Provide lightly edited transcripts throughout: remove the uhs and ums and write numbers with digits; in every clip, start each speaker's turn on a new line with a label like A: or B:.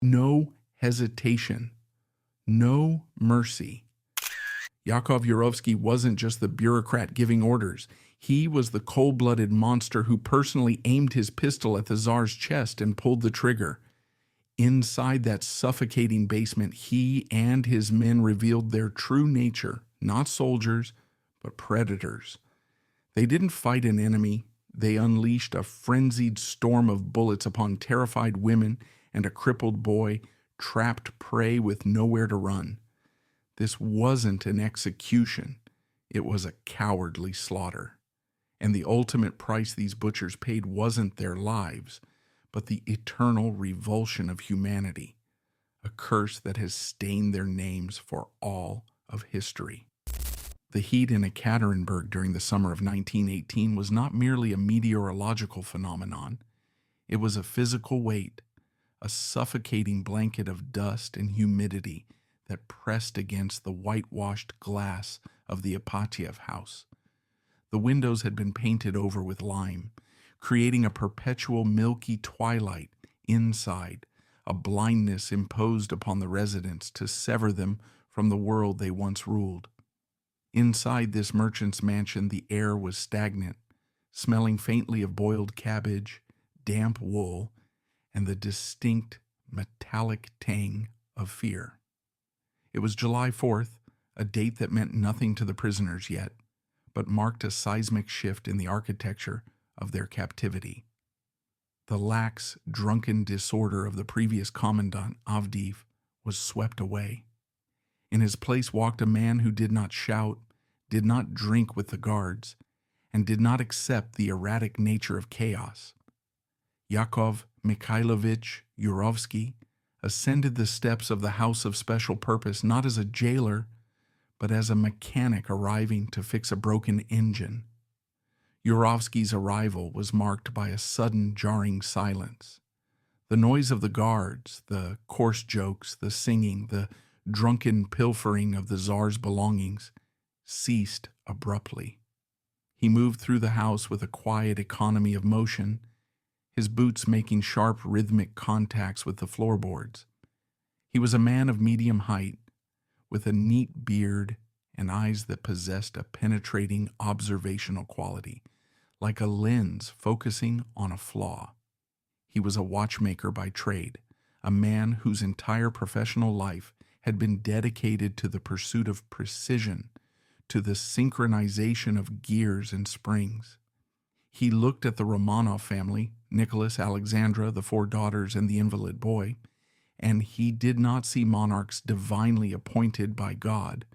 A: No hesitation, no mercy. Yakov Yurovsky wasn't just the bureaucrat giving orders. He was the cold-blooded monster who personally aimed his pistol at the Tsar's chest and pulled the trigger. Inside that suffocating basement, he and his men revealed their true nature, not soldiers, but predators. They didn't fight an enemy. They unleashed a frenzied storm of bullets upon terrified women and a crippled boy, trapped prey with nowhere to run. This wasn't an execution. It was a cowardly slaughter. And the ultimate price these butchers paid wasn't their lives, but the eternal revulsion of humanity, a curse that has stained their names for all of history. The heat in Ekaterinburg during the summer of 1918 was not merely a meteorological phenomenon. It was a physical weight, a suffocating blanket of dust and humidity that pressed against the whitewashed glass of the Ipatiev House. The windows had been painted over with lime, creating a perpetual milky twilight inside, a blindness imposed upon the residents to sever them from the world they once ruled. Inside this merchant's mansion, the air was stagnant, smelling faintly of boiled cabbage, damp wool, and the distinct metallic tang of fear. It was July 4th, a date that meant nothing to the prisoners yet, but marked a seismic shift in the architecture of their captivity. The lax, drunken disorder of the previous commandant, Avdiv, was swept away. In his place walked a man who did not shout, did not drink with the guards, and did not accept the erratic nature of chaos. Yakov Mikhailovich Yurovsky ascended the steps of the House of Special Purpose not as a jailer, but as a mechanic arriving to fix a broken engine. Yurovsky's arrival was marked by a sudden, jarring silence. The noise of the guards, the coarse jokes, the singing, the drunken pilfering of the Tsar's belongings ceased abruptly. He moved through the house with a quiet economy of motion, his boots making sharp rhythmic contacts with the floorboards. He was a man of medium height, with a neat beard and eyes that possessed a penetrating observational quality, like a lens focusing on a flaw. He was a watchmaker by trade, a man whose entire professional life had been dedicated to the pursuit of precision, to the synchronization of gears and springs. He looked at the Romanov family, Nicholas, Alexandra, the 4 daughters, and the invalid boy, and he did not see monarchs divinely appointed by God.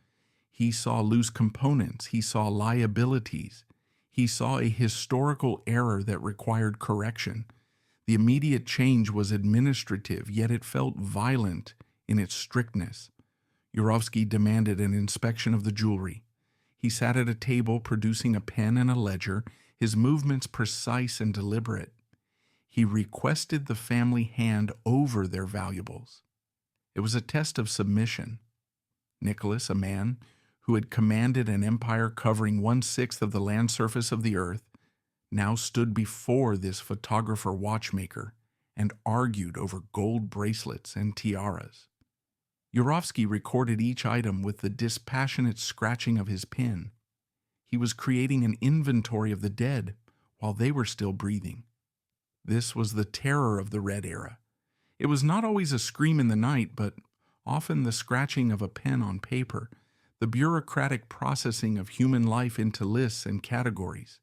A: He saw loose components. He saw liabilities. He saw a historical error that required correction. The immediate change was administrative, yet it felt violent in its strictness. Yurovsky demanded an inspection of the jewelry. He sat at a table producing a pen and a ledger, his movements precise and deliberate. He requested the family hand over their valuables. It was a test of submission. Nicholas, a man who had commanded an empire covering 1/6 of the land surface of the earth, now stood before this photographer watchmaker and argued over gold bracelets and tiaras. Yurovsky recorded each item with the dispassionate scratching of his pen. He was creating an inventory of the dead while they were still breathing. This was the terror of the Red Era. It was not always a scream in the night, but often the scratching of a pen on paper, the bureaucratic processing of human life into lists and categories.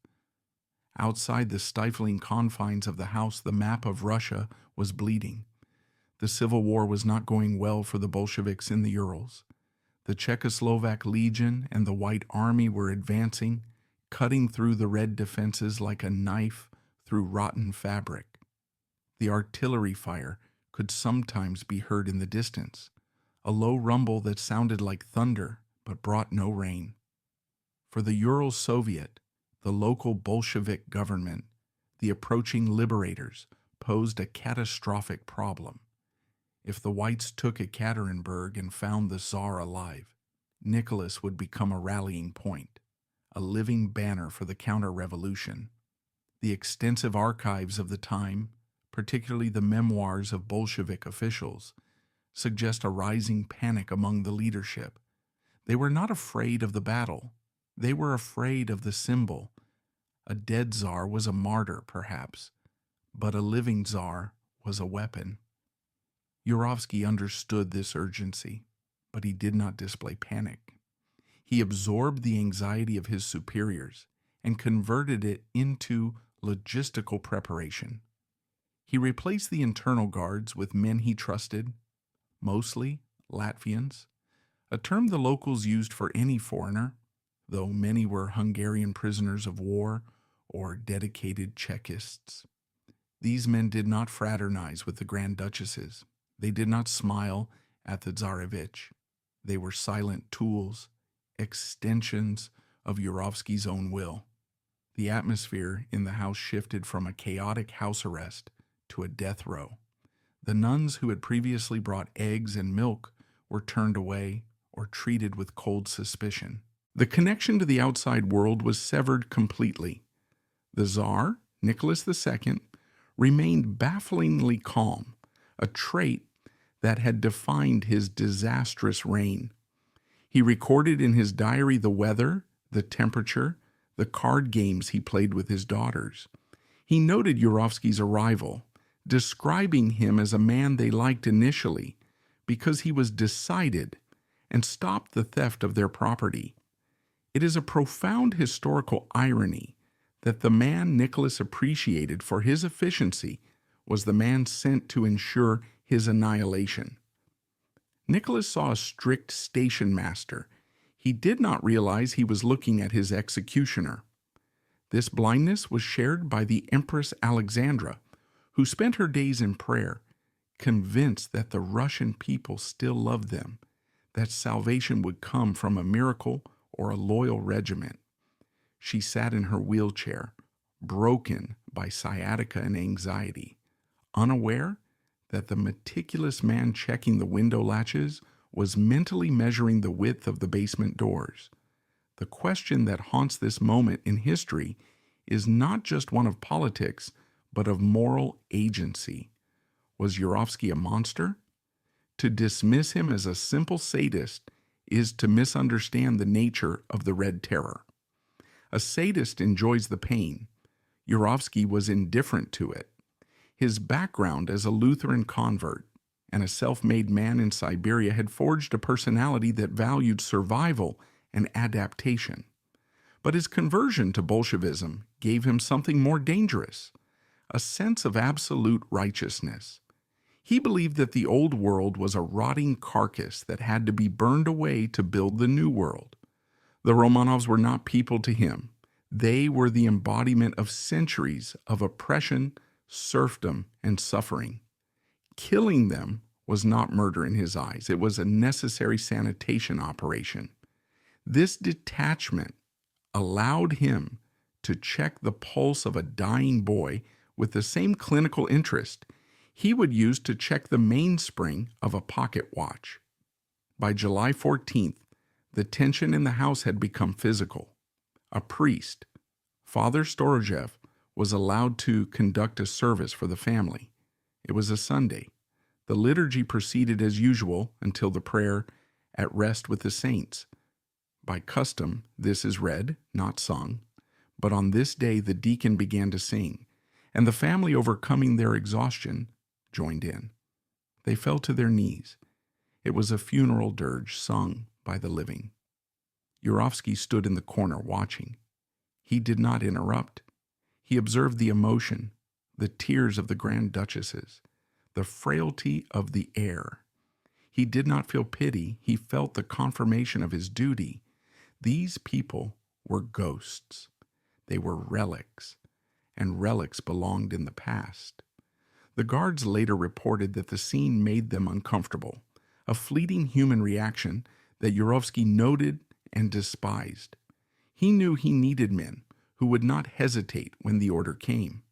A: Outside the stifling confines of the house, the map of Russia was bleeding. The civil war was not going well for the Bolsheviks in the Urals. The Czechoslovak Legion and the White Army were advancing, cutting through the red defenses like a knife through rotten fabric. The artillery fire could sometimes be heard in the distance, a low rumble that sounded like thunder but brought no rain. For the Ural Soviet, the local Bolshevik government, the approaching liberators posed a catastrophic problem. If the Whites took Ekaterinburg and found the Tsar alive, Nicholas would become a rallying point, a living banner for the counter-revolution. The extensive archives of the time, particularly the memoirs of Bolshevik officials, suggest a rising panic among the leadership. They were not afraid of the battle. They were afraid of the symbol. A dead czar was a martyr, perhaps, but a living czar was a weapon. Yurovsky understood this urgency, but he did not display panic. He absorbed the anxiety of his superiors and converted it into logistical preparation. He replaced the internal guards with men he trusted, mostly Latvians, a term the locals used for any foreigner, though many were Hungarian prisoners of war or dedicated Chekists. These men did not fraternize with the Grand Duchesses. They did not smile at the Tsarevich. They were silent tools, extensions of Yurovsky's own will. The atmosphere in the house shifted from a chaotic house arrest to a death row. The nuns who had previously brought eggs and milk were turned away or treated with cold suspicion. The connection to the outside world was severed completely. The Tsar, Nicholas II, remained bafflingly calm, a trait that had defined his disastrous reign. He recorded in his diary the weather, the temperature, the card games he played with his daughters. He noted Yurovsky's arrival, describing him as a man they liked initially because he was decided and stopped the theft of their property. It is a profound historical irony that the man Nicholas appreciated for his efficiency was the man sent to ensure his annihilation. Nicholas saw a strict station master. He did not realize he was looking at his executioner. This blindness was shared by the Empress Alexandra, who spent her days in prayer, convinced that the Russian people still loved them, that salvation would come from a miracle or a loyal regiment. She sat in her wheelchair, broken by sciatica and anxiety, unaware that the meticulous man checking the window latches was mentally measuring the width of the basement doors. The question that haunts this moment in history is not just one of politics, but of moral agency. Was Yurovsky a monster? To dismiss him as a simple sadist is to misunderstand the nature of the Red Terror. A sadist enjoys the pain. Yurovsky was indifferent to it. His background as a Lutheran convert and a self-made man in Siberia had forged a personality that valued survival and adaptation. But his conversion to Bolshevism gave him something more dangerous, a sense of absolute righteousness. He believed that the old world was a rotting carcass that had to be burned away to build the new world. The Romanovs were not people to him. They were the embodiment of centuries of oppression, serfdom, and suffering. Killing them was not murder in his eyes. It was a necessary sanitation operation. This detachment allowed him to check the pulse of a dying boy with the same clinical interest he would use to check the mainspring of a pocket watch. By July 14th, the tension in the house had become physical. A priest, Father Storojev, was allowed to conduct a service for the family. It was a Sunday. The liturgy proceeded as usual until the prayer at rest with the saints. By custom, this is read, not sung, but on this day the deacon began to sing, and the family, overcoming their exhaustion, joined in. They fell to their knees. It was a funeral dirge sung by the living. Yurovsky stood in the corner watching. He did not interrupt. He observed the emotion, the tears of the Grand Duchesses, the frailty of the air. He did not feel pity. He felt the confirmation of his duty. These people were ghosts. They were relics, and relics belonged in the past. The guards later reported that the scene made them uncomfortable, a fleeting human reaction that Yurovsky noted and despised. He knew he needed men who would not hesitate when the order came.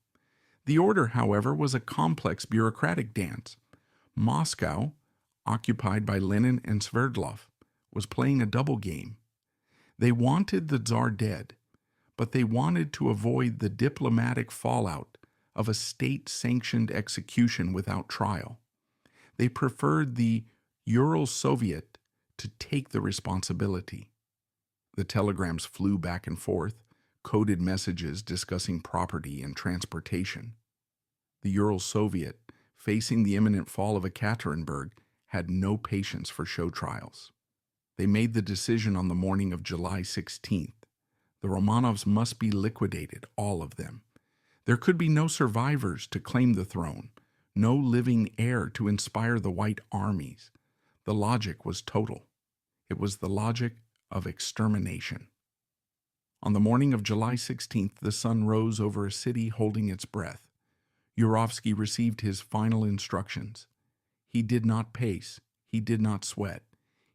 A: The order, however, was a complex bureaucratic dance. Moscow, occupied by Lenin and Sverdlov, was playing a double game. They wanted the Tsar dead, but they wanted to avoid the diplomatic fallout of a state-sanctioned execution without trial. They preferred the Ural Soviet to take the responsibility. The telegrams flew back and forth, coded messages discussing property and transportation. The Ural Soviet, facing the imminent fall of Ekaterinburg, had no patience for show trials. They made the decision on the morning of July 16th. The Romanovs must be liquidated, all of them. There could be no survivors to claim the throne, no living heir to inspire the white armies. The logic was total. It was the logic of extermination. On the morning of July 16th, the sun rose over a city holding its breath. Yurovsky received his final instructions. He did not pace. He did not sweat.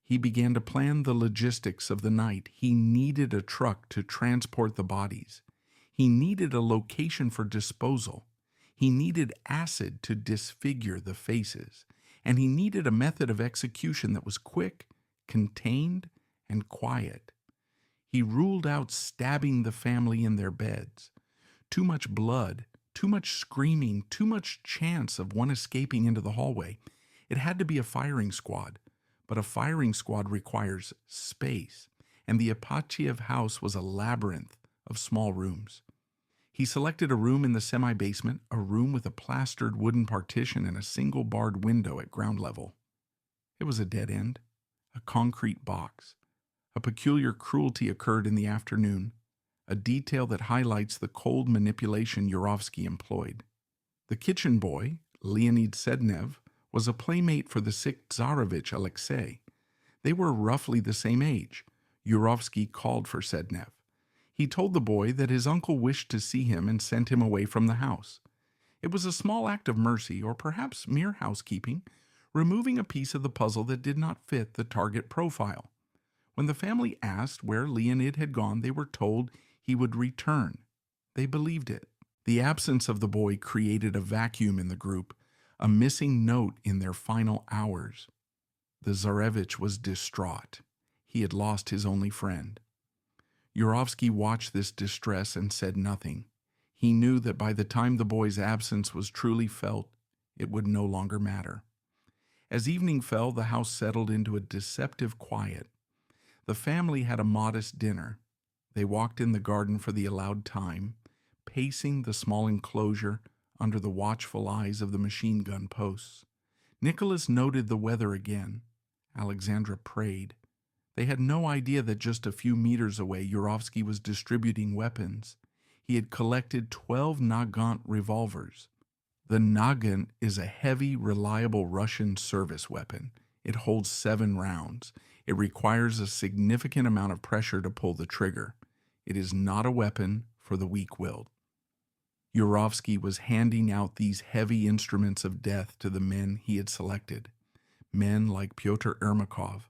A: He began to plan the logistics of the night. He needed a truck to transport the bodies. He needed a location for disposal. He needed acid to disfigure the faces. And he needed a method of execution that was quick, contained, and quiet. He ruled out stabbing the family in their beds. Too much blood, too much screaming, too much chance of one escaping into the hallway. It had to be a firing squad, but a firing squad requires space, and the Ipatiev House was a labyrinth of small rooms. He selected a room in the semi-basement, a room with a plastered wooden partition and a single barred window at ground level. It was a dead end, a concrete box. A peculiar cruelty occurred in the afternoon, a detail that highlights the cold manipulation Yurovsky employed. The kitchen boy, Leonid Sednev, was a playmate for the sick Tsarevich Alexei. They were roughly the same age. Yurovsky called for Sednev. He told the boy that his uncle wished to see him and sent him away from the house. It was a small act of mercy, or perhaps mere housekeeping, removing a piece of the puzzle that did not fit the target profile. When the family asked where Leonid had gone, they were told he would return. They believed it. The absence of the boy created a vacuum in the group, a missing note in their final hours. The Tsarevich was distraught. He had lost his only friend. Yurovsky watched this distress and said nothing. He knew that by the time the boy's absence was truly felt, it would no longer matter. As evening fell, the house settled into a deceptive quiet. The family had a modest dinner. They walked in the garden for the allowed time, pacing the small enclosure under the watchful eyes of the machine gun posts. Nicholas noted the weather again. Alexandra prayed. They had no idea that just a few meters away, Yurovsky was distributing weapons. He had collected 12 Nagant revolvers. The Nagant is a heavy, reliable Russian service weapon. It holds 7 rounds. It requires a significant amount of pressure to pull the trigger. It is not a weapon for the weak-willed. Yurovsky was handing out these heavy instruments of death to the men he had selected. Men like Pyotr Ermakov,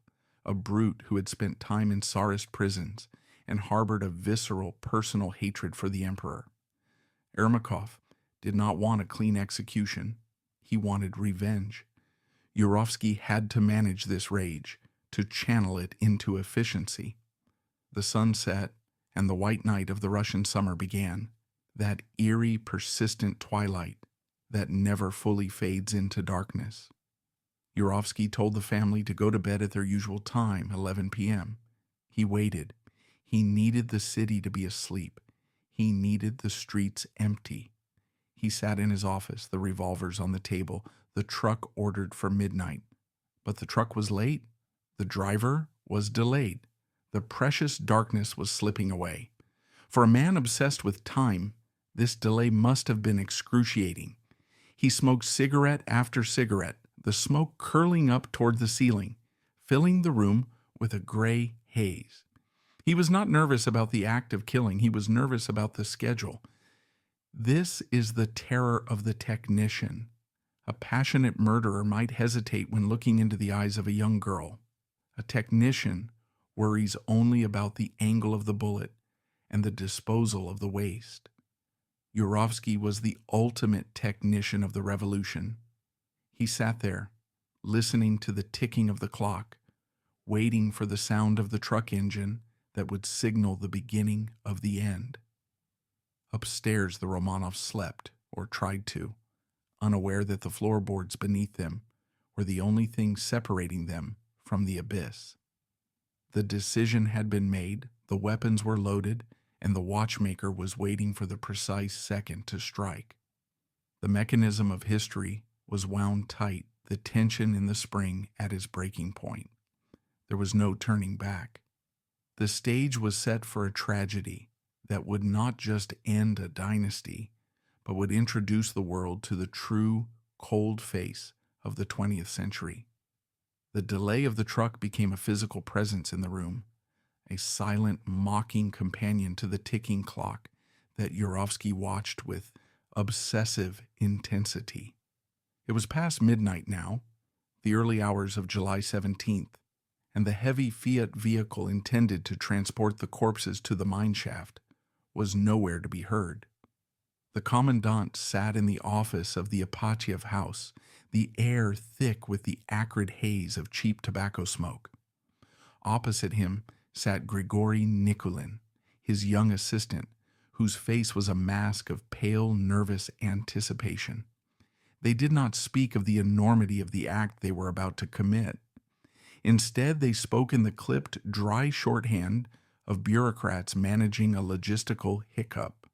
A: a brute who had spent time in Tsarist prisons and harbored a visceral personal hatred for the emperor. Ermakov did not want a clean execution. He wanted revenge. Yurovsky had to manage this rage, to channel it into efficiency. The sun set, and the white night of the Russian summer began, that eerie, persistent twilight that never fully fades into darkness. Yurovsky told the family to go to bed at their usual time, 11 p.m. He waited. He needed the city to be asleep. He needed the streets empty. He sat in his office, the revolvers on the table, the truck ordered for midnight. But the truck was late. The driver was delayed. The precious darkness was slipping away. For a man obsessed with time, this delay must have been excruciating. He smoked cigarette after cigarette, the smoke curling up toward the ceiling, filling the room with a gray haze. He was not nervous about the act of killing. He was nervous about the schedule. This is the terror of the technician. A passionate murderer might hesitate when looking into the eyes of a young girl. A technician worries only about the angle of the bullet and the disposal of the waste. Yurovsky was the ultimate technician of the revolution. He sat there, listening to the ticking of the clock, waiting for the sound of the truck engine that would signal the beginning of the end. Upstairs, the Romanovs slept, or tried to, unaware that the floorboards beneath them were the only thing separating them from the abyss. The decision had been made, the weapons were loaded, and the watchmaker was waiting for the precise second to strike. The mechanism of history was wound tight, the tension in the spring at its breaking point. There was no turning back. The stage was set for a tragedy that would not just end a dynasty, but would introduce the world to the true, cold face of the 20th century. The delay of the truck became a physical presence in the room, a silent, mocking companion to the ticking clock that Yurovsky watched with obsessive intensity. It was past midnight now, the early hours of July 17th, and the heavy Fiat vehicle intended to transport the corpses to the mine shaft was nowhere to be heard. The commandant sat in the office of the Ipatiev House, the air thick with the acrid haze of cheap tobacco smoke. Opposite him sat Grigory Nikulin, his young assistant, whose face was a mask of pale, nervous anticipation. They did not speak of the enormity of the act they were about to commit. Instead, they spoke in the clipped, dry shorthand of bureaucrats managing a logistical hiccup.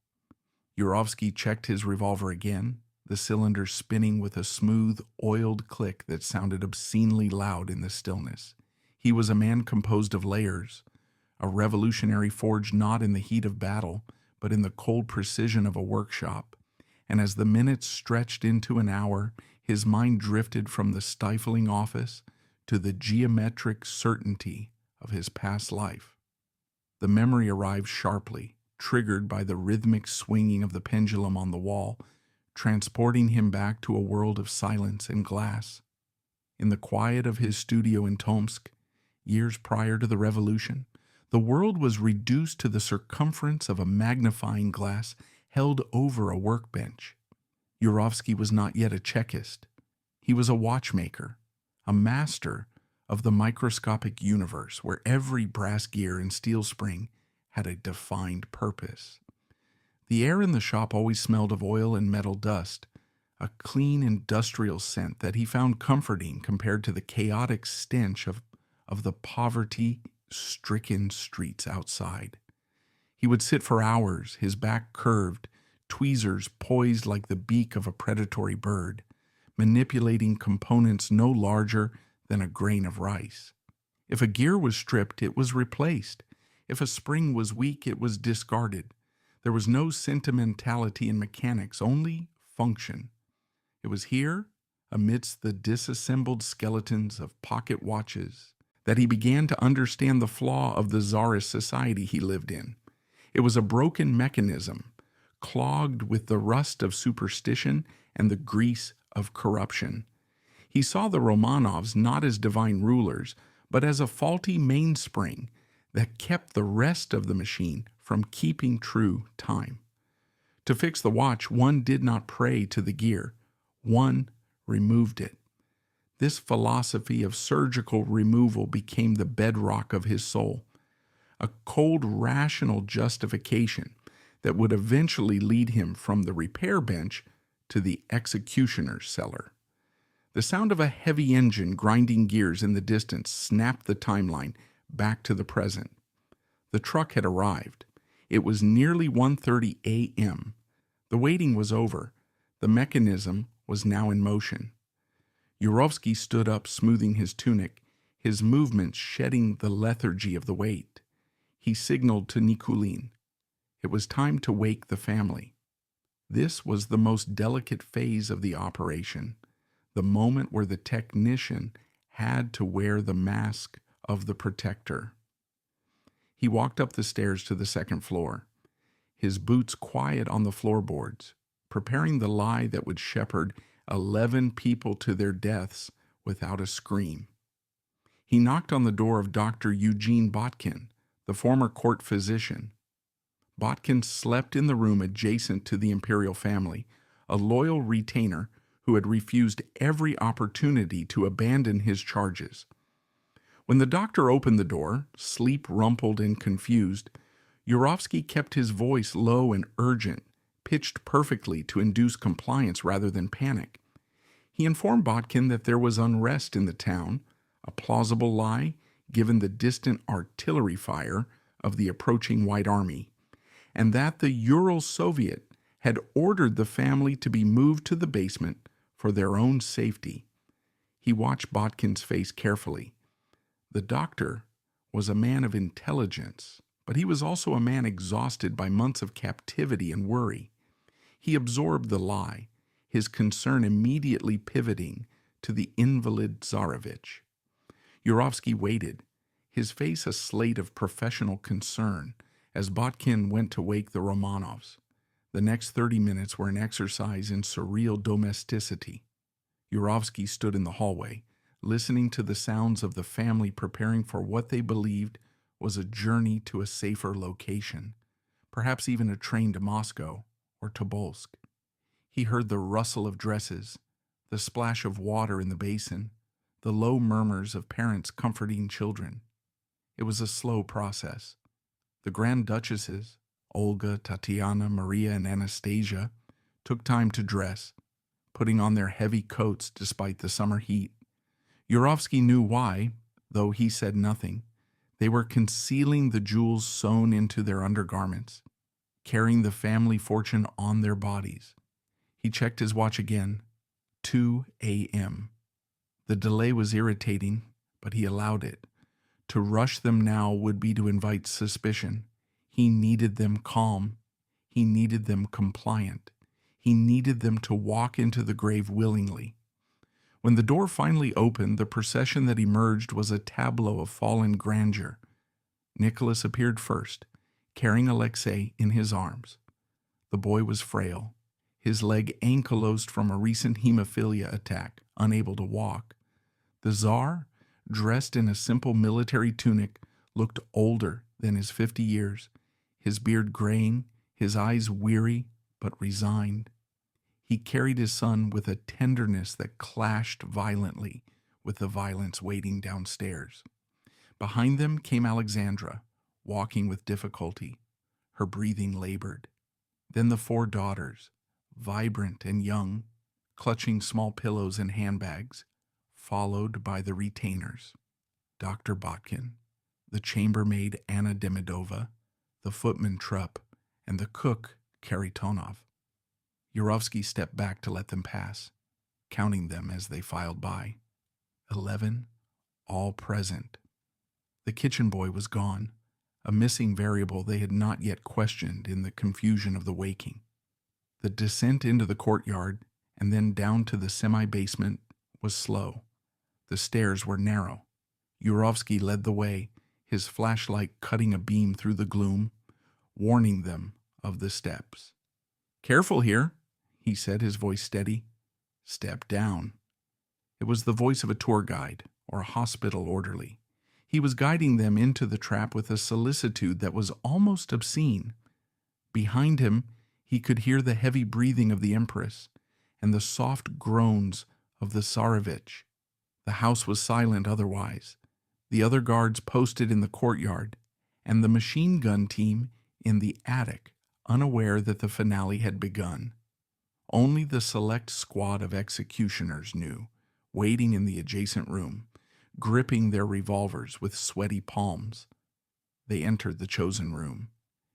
A: Yurovsky checked his revolver again, the cylinder spinning with a smooth, oiled click that sounded obscenely loud in the stillness. He was a man composed of layers, a revolutionary forged not in the heat of battle, but in the cold precision of a workshop. And as the minutes stretched into an hour, his mind drifted from the stifling office to the geometric certainty of his past life. The memory arrived sharply, triggered by the rhythmic swinging of the pendulum on the wall, transporting him back to a world of silence and glass. In the quiet of his studio in Tomsk, years prior to the revolution, the world was reduced to the circumference of a magnifying glass held over a workbench. Yurovsky was not yet a Chekist. He was a watchmaker, a master of the microscopic universe where every brass gear and steel spring had a defined purpose. The air in the shop always smelled of oil and metal dust, a clean industrial scent that he found comforting compared to the chaotic stench of the poverty-stricken streets outside. He would sit for hours, his back curved, tweezers poised like the beak of a predatory bird, manipulating components no larger than a grain of rice. If a gear was stripped, it was replaced. If a spring was weak, it was discarded. There was no sentimentality in mechanics, only function. It was here, amidst the disassembled skeletons of pocket watches, that he began to understand the flaw of the czarist society he lived in. It was a broken mechanism, clogged with the rust of superstition and the grease of corruption. He saw the Romanovs not as divine rulers, but as a faulty mainspring that kept the rest of the machine from keeping true time. To fix the watch, one did not pray to the gear. One removed it. This philosophy of surgical removal became the bedrock of his soul, a cold, rational justification that would eventually lead him from the repair bench to the executioner's cellar. The sound of a heavy engine grinding gears in the distance snapped the timeline back to the present. The truck had arrived. It was nearly 1:30 a.m. The waiting was over. The mechanism was now in motion. Yurovsky stood up, smoothing his tunic, his movements shedding the lethargy of the weight. He signaled to Nikulin. It was time to wake the family. This was the most delicate phase of the operation, the moment where the technician had to wear the mask of the protector. He walked up the stairs to the second floor, his boots quiet on the floorboards, preparing the lie that would shepherd 11 people to their deaths without a scream. He knocked on the door of Dr. Eugene Botkin, the former court physician. Botkin slept in the room adjacent to the Imperial Family, a loyal retainer who had refused every opportunity to abandon his charges. When the doctor opened the door, sleep rumpled and confused, Yurovsky kept his voice low and urgent, pitched perfectly to induce compliance rather than panic. He informed Botkin that there was unrest in the town, a plausible lie given the distant artillery fire of the approaching White Army, and that the Ural Soviet had ordered the family to be moved to the basement for their own safety. He watched Botkin's face carefully. The doctor was a man of intelligence, but he was also a man exhausted by months of captivity and worry. He absorbed the lie, his concern immediately pivoting to the invalid Tsarevich. Yurovsky waited, his face a slate of professional concern, as Botkin went to wake the Romanovs. The next 30 minutes were an exercise in surreal domesticity. Yurovsky stood in the hallway, listening to the sounds of the family preparing for what they believed was a journey to a safer location, perhaps even a train to Moscow or Tobolsk. He heard the rustle of dresses, the splash of water in the basin, the low murmurs of parents comforting children. It was a slow process. The Grand Duchesses, Olga, Tatiana, Maria, and Anastasia, took time to dress, putting on their heavy coats despite the summer heat. Yurovsky knew why, though he said nothing. They were concealing the jewels sewn into their undergarments, carrying the family fortune on their bodies. He checked his watch again. 2 a.m. The delay was irritating, but he allowed it. To rush them now would be to invite suspicion. He needed them calm. He needed them compliant. He needed them to walk into the grave willingly. When the door finally opened, the procession that emerged was a tableau of fallen grandeur. Nicholas appeared first, carrying Alexei in his arms. The boy was frail, his leg ankylosed from a recent hemophilia attack, unable to walk. The Tsar, dressed in a simple military tunic, looked older than his 50 years, his beard graying, his eyes weary but resigned. He carried his son with a tenderness that clashed violently with the violence waiting downstairs. Behind them came Alexandra, walking with difficulty. Her breathing labored. Then the 4 daughters, vibrant and young, clutching small pillows and handbags, followed by the retainers, Dr. Botkin, the chambermaid Anna Demidova, the footman Trupp, and the cook Karitonov. Yurovsky stepped back to let them pass, counting them as they filed by. 11, all present. The kitchen boy was gone, a missing variable they had not yet questioned in the confusion of the waking. The descent into the courtyard and then down to the semi-basement was slow. The stairs were narrow. Yurovsky led the way, his flashlight cutting a beam through the gloom, warning them of the steps. "Careful here," he said, his voice steady. "Step down." It was the voice of a tour guide or a hospital orderly. He was guiding them into the trap with a solicitude that was almost obscene. Behind him, he could hear the heavy breathing of the Empress and the soft groans of the Tsarevich. The house was silent otherwise. The other guards posted in the courtyard, and the machine gun team in the attic, unaware that the finale had begun. Only the select squad of executioners knew, waiting in the adjacent room, gripping their revolvers with sweaty palms. They entered the chosen room.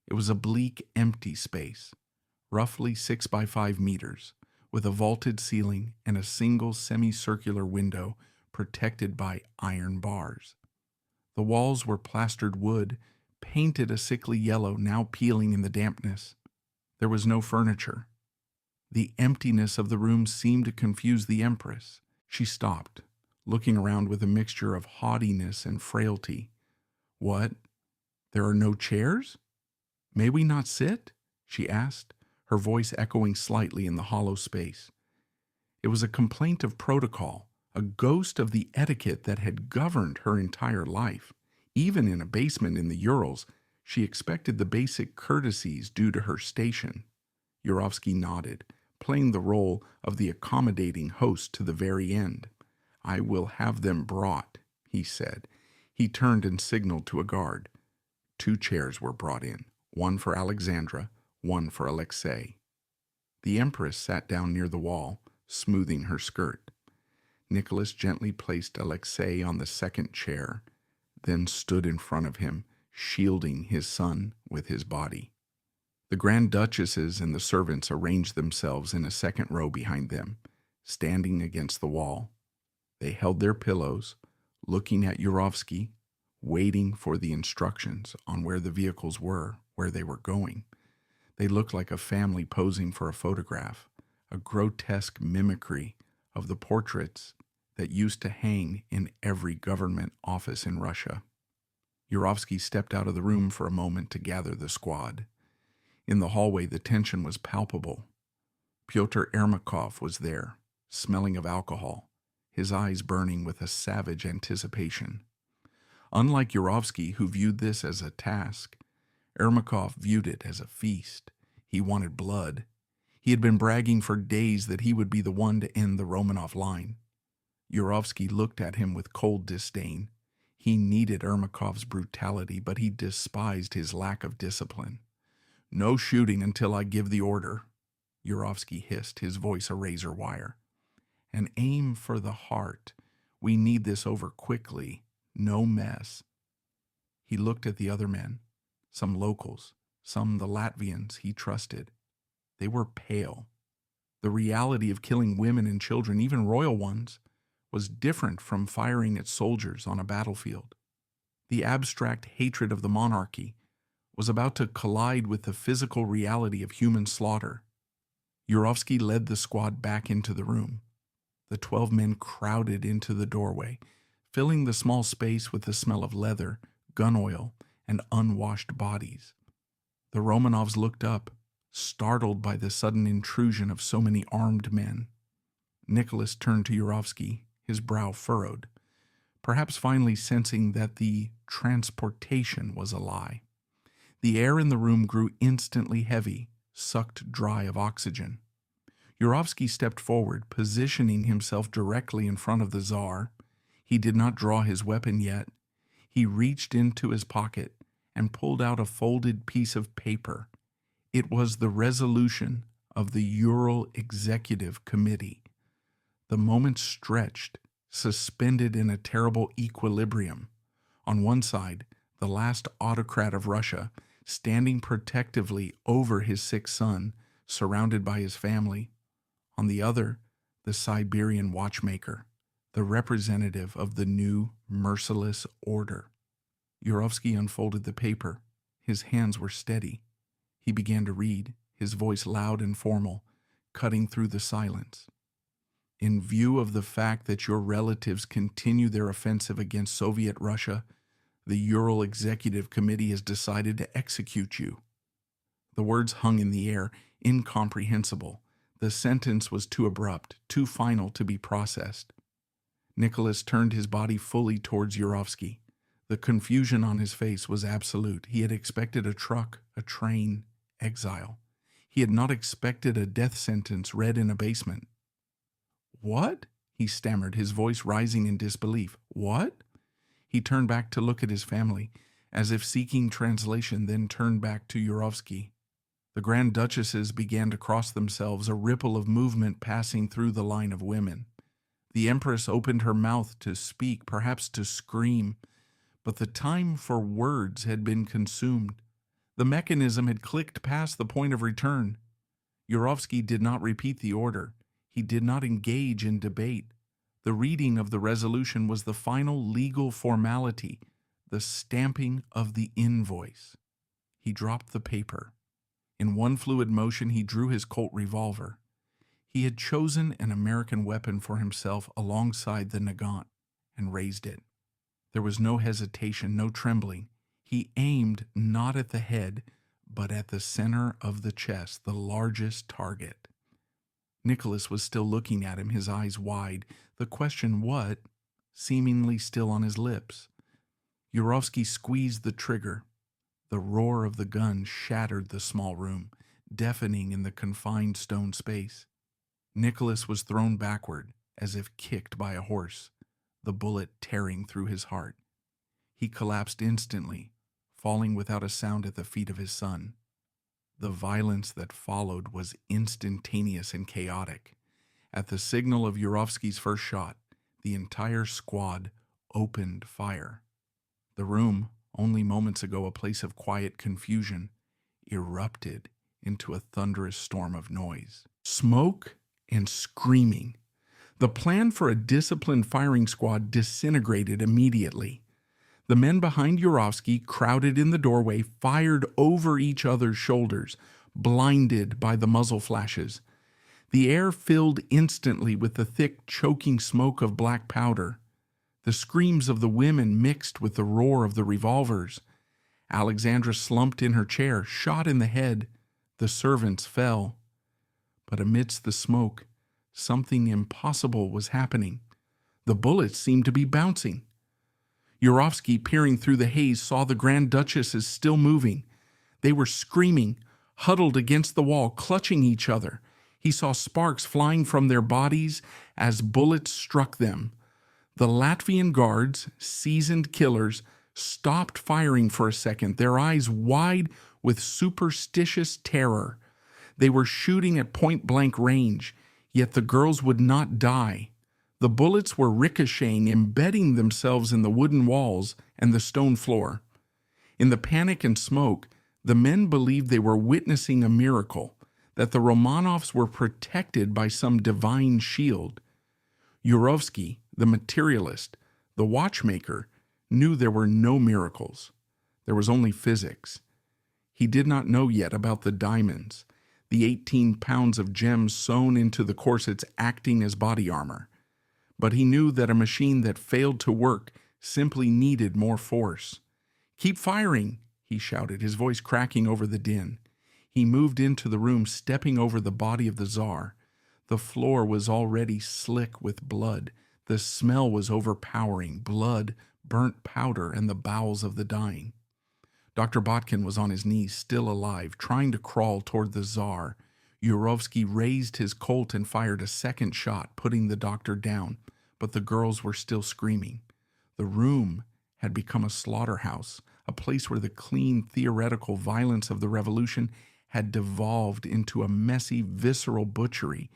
A: It was a bleak, empty space, roughly 6 by 5 meters, with a vaulted ceiling and a single semicircular window protected by iron bars. The walls were plastered wood, painted a sickly yellow, now peeling in the dampness. There was no furniture. The emptiness of the room seemed to confuse the Empress. She stopped, looking around with a mixture of haughtiness and frailty. "What? There are no chairs? May we not sit?" she asked, her voice echoing slightly in the hollow space. It was a complaint of protocol, a ghost of the etiquette that had governed her entire life. Even in a basement in the Urals, she expected the basic courtesies due to her station. Yurovsky nodded, playing the role of the accommodating host to the very end. "I will have them brought," he said. He turned and signaled to a guard. 2 chairs were brought in, one for Alexandra, one for Alexei. The Empress sat down near the wall, smoothing her skirt. Nicholas gently placed Alexei on the second chair, then stood in front of him, shielding his son with his body. The Grand Duchesses and the servants arranged themselves in a second row behind them, standing against the wall. They held their pillows, looking at Yurovsky, waiting for the instructions on where the vehicles were, where they were going. They looked like a family posing for a photograph, a grotesque mimicry of the portraits that used to hang in every government office in Russia. Yurovsky stepped out of the room for a moment to gather the squad. In the hallway, the tension was palpable. Pyotr Ermakov was there, smelling of alcohol, his eyes burning with a savage anticipation. Unlike Yurovsky, who viewed this as a task, Ermakov viewed it as a feast. He wanted blood. He had been bragging for days that he would be the one to end the Romanov line. Yurovsky looked at him with cold disdain. He needed Ermakov's brutality, but he despised his lack of discipline. "No shooting until I give the order," Yurovsky hissed, his voice a razor wire. "And aim for the heart. We need this over quickly. No mess." He looked at the other men, some locals, some the Latvians he trusted. They were pale. The reality of killing women and children, even royal ones, was different from firing at soldiers on a battlefield. The abstract hatred of the monarchy was about to collide with the physical reality of human slaughter. Yurovsky led the squad back into the room. The 12 men crowded into the doorway, filling the small space with the smell of leather, gun oil, and unwashed bodies. The Romanovs looked up, startled by the sudden intrusion of so many armed men. Nicholas turned to Yurovsky, his brow furrowed, perhaps finally sensing that the transportation was a lie. The air in the room grew instantly heavy, sucked dry of oxygen. Yurovsky stepped forward, positioning himself directly in front of the Tsar. He did not draw his weapon yet. He reached into his pocket and pulled out a folded piece of paper. It was the resolution of the Ural Executive Committee. The moment stretched, suspended in a terrible equilibrium. On one side, the last autocrat of Russia, standing protectively over his sick son, surrounded by his family. On the other, the Siberian watchmaker, the representative of the new merciless order. Yurovsky unfolded the paper. His hands were steady. He began to read, his voice loud and formal, cutting through the silence. "In view of the fact that your relatives continue their offensive against Soviet Russia, the Ural Executive Committee has decided to execute you." The words hung in the air, incomprehensible. The sentence was too abrupt, too final to be processed. Nicholas turned his body fully towards Yurovsky. The confusion on his face was absolute. He had expected a truck, a train, exile. He had not expected a death sentence read in a basement. "What?" he stammered, his voice rising in disbelief. "What?" He turned back to look at his family, as if seeking translation, then turned back to Yurovsky. The Grand Duchesses began to cross themselves, a ripple of movement passing through the line of women. The Empress opened her mouth to speak, perhaps to scream, but the time for words had been consumed. The mechanism had clicked past the point of return. Yurovsky did not repeat the order. He did not engage in debate. The reading of the resolution was the final legal formality, the stamping of the invoice. He dropped the paper. In one fluid motion, he drew his Colt revolver. He had chosen an American weapon for himself alongside the Nagant and raised it. There was no hesitation, no trembling. He aimed not at the head, but at the center of the chest, the largest target. Nicholas was still looking at him, his eyes wide, the question "what?" seemingly still on his lips. Yurovsky squeezed the trigger. The roar of the gun shattered the small room, deafening in the confined stone space. Nicholas was thrown backward, as if kicked by a horse, the bullet tearing through his heart. He collapsed instantly, falling without a sound at the feet of his son. The violence that followed was instantaneous and chaotic. At the signal of Yurovsky's first shot, the entire squad opened fire. The room, only moments ago a place of quiet confusion, erupted into a thunderous storm of noise. Smoke and screaming. The plan for a disciplined firing squad disintegrated immediately. The men behind Yurovsky, crowded in the doorway, fired over each other's shoulders, blinded by the muzzle flashes. The air filled instantly with the thick, choking smoke of black powder. The screams of the women mixed with the roar of the revolvers. Alexandra slumped in her chair, shot in the head. The servants fell. But amidst the smoke, something impossible was happening. The bullets seemed to be bouncing. Yurovsky, peering through the haze, saw the Grand Duchesses still moving. They were screaming, huddled against the wall, clutching each other. He saw sparks flying from their bodies as bullets struck them. The Latvian guards, seasoned killers, stopped firing for a second, their eyes wide with superstitious terror. They were shooting at point-blank range, yet the girls would not die. The bullets were ricocheting, embedding themselves in the wooden walls and the stone floor. In the panic and smoke, the men believed they were witnessing a miracle, that the Romanovs were protected by some divine shield. Yurovsky, the materialist, the watchmaker, knew there were no miracles. There was only physics. He did not know yet about the diamonds, the 18 pounds of gems sewn into the corsets acting as body armor. But he knew that a machine that failed to work simply needed more force. "Keep firing," he shouted, his voice cracking over the din. He moved into the room, stepping over the body of the Tsar. The floor was already slick with blood. The smell was overpowering: blood, burnt powder, and the bowels of the dying. Dr. Botkin was on his knees, still alive, trying to crawl toward the Tsar. Yurovsky raised his Colt and fired a second shot, putting the doctor down, but the girls were still screaming. The room had become a slaughterhouse, a place where the clean, theoretical violence of the revolution had devolved into a messy, visceral butchery.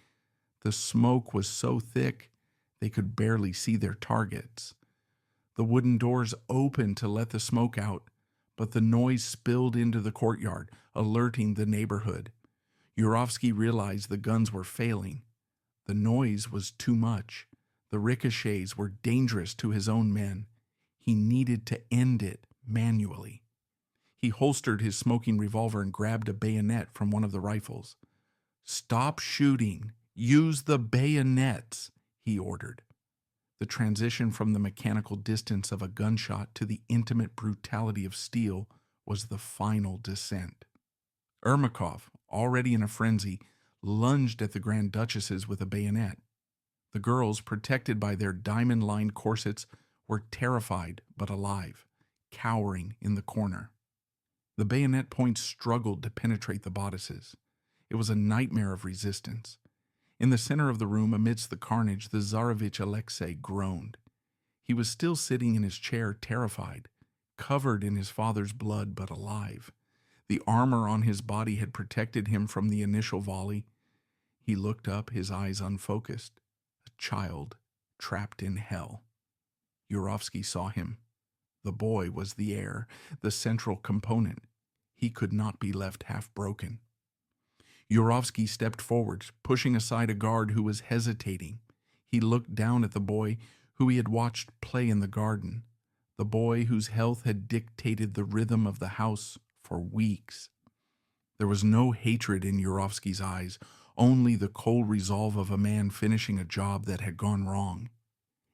A: The smoke was so thick they could barely see their targets. The wooden doors opened to let the smoke out, but the noise spilled into the courtyard, alerting the neighborhood. Yurovsky realized the guns were failing. The noise was too much. The ricochets were dangerous to his own men. He needed to end it manually. He holstered his smoking revolver and grabbed a bayonet from one of the rifles. "Stop shooting. Use the bayonets," he ordered. The transition from the mechanical distance of a gunshot to the intimate brutality of steel was the final descent. Ermakov, already in a frenzy, lunged at the Grand Duchesses with a bayonet. The girls, protected by their diamond-lined corsets, were terrified but alive, cowering in the corner. The bayonet points struggled to penetrate the bodices. It was a nightmare of resistance. In the center of the room, amidst the carnage, the Tsarevich Alexei groaned. He was still sitting in his chair, terrified, covered in his father's blood, but alive. The armor on his body had protected him from the initial volley. He looked up, his eyes unfocused. A child trapped in hell. Yurovsky saw him. The boy was the heir, the central component. He could not be left half broken. Yurovsky stepped forward, pushing aside a guard who was hesitating. He looked down at the boy who he had watched play in the garden, the boy whose health had dictated the rhythm of the house for weeks. There was no hatred in Yurovsky's eyes, only the cold resolve of a man finishing a job that had gone wrong.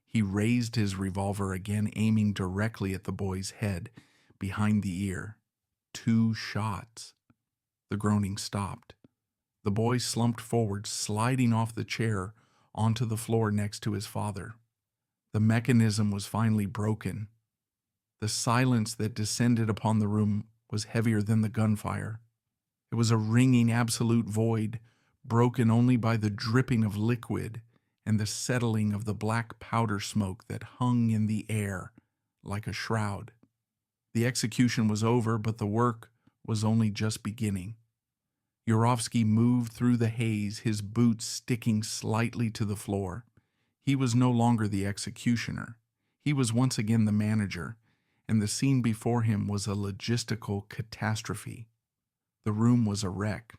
A: He raised his revolver again, aiming directly at the boy's head, behind the ear. 2 shots. The groaning stopped. The boy slumped forward, sliding off the chair onto the floor next to his father. The mechanism was finally broken. The silence that descended upon the room was heavier than the gunfire. It was a ringing absolute void, broken only by the dripping of liquid and the settling of the black powder smoke that hung in the air like a shroud. The execution was over, but the work was only just beginning. Yurovsky moved through the haze, his boots sticking slightly to the floor. He was no longer the executioner. He was once again the manager, and the scene before him was a logistical catastrophe. The room was a wreck.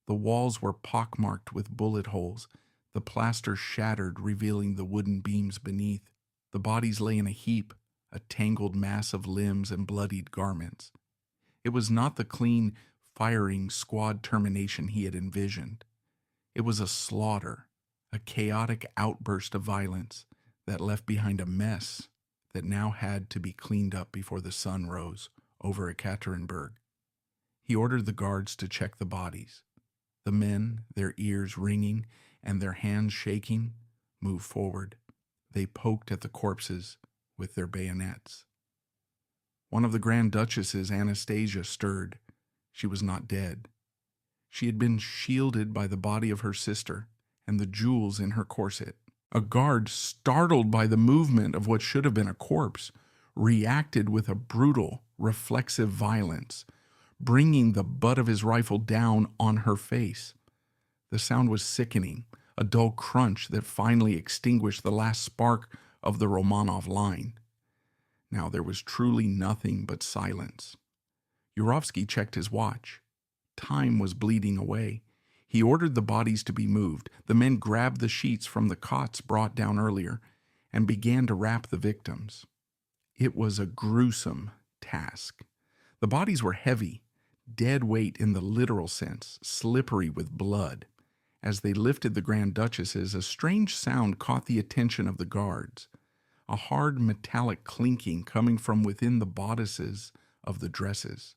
A: The walls were pockmarked with bullet holes, the plaster shattered, revealing the wooden beams beneath. The bodies lay in a heap, a tangled mass of limbs and bloodied garments. It was not the clean, firing squad termination he had envisioned. It was a slaughter, a chaotic outburst of violence that left behind a mess that now had to be cleaned up before the sun rose over Ekaterinburg. He ordered the guards to check the bodies. The men, their ears ringing and their hands shaking, moved forward. They poked at the corpses with their bayonets. One of the Grand Duchesses, Anastasia, stirred. She was not dead. She had been shielded by the body of her sister and the jewels in her corset. A guard, startled by the movement of what should have been a corpse, reacted with a brutal, reflexive violence, bringing the butt of his rifle down on her face. The sound was sickening, a dull crunch that finally extinguished the last spark of the Romanov line. Now there was truly nothing but silence. Yurovsky checked his watch. Time was bleeding away. He ordered the bodies to be moved. The men grabbed the sheets from the cots brought down earlier and began to wrap the victims. It was a gruesome task. The bodies were heavy, dead weight in the literal sense, slippery with blood. As they lifted the Grand Duchesses, a strange sound caught the attention of the guards, a hard metallic clinking coming from within the bodices of the dresses.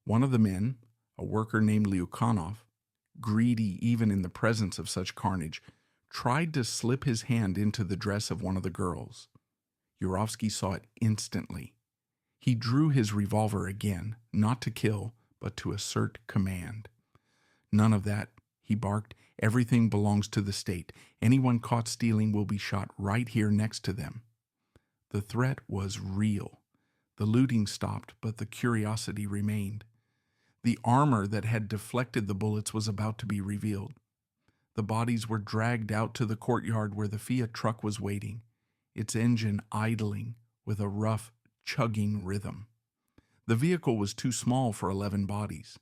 A: One of the men, a worker named Lyukhanov, greedy even in the presence of such carnage, tried to slip his hand into the dress of one of the girls. Yurovsky saw it instantly. He drew his revolver again, not to kill, but to assert command. "None of that," he barked. "Everything belongs to the state. Anyone caught stealing will be shot right here next to them." The threat was real. The looting stopped, but the curiosity remained. The armor that had deflected the bullets was about to be revealed. The bodies were dragged out to the courtyard where the Fiat truck was waiting, its engine idling with a rough, chugging rhythm. The vehicle was too small for 11 bodies.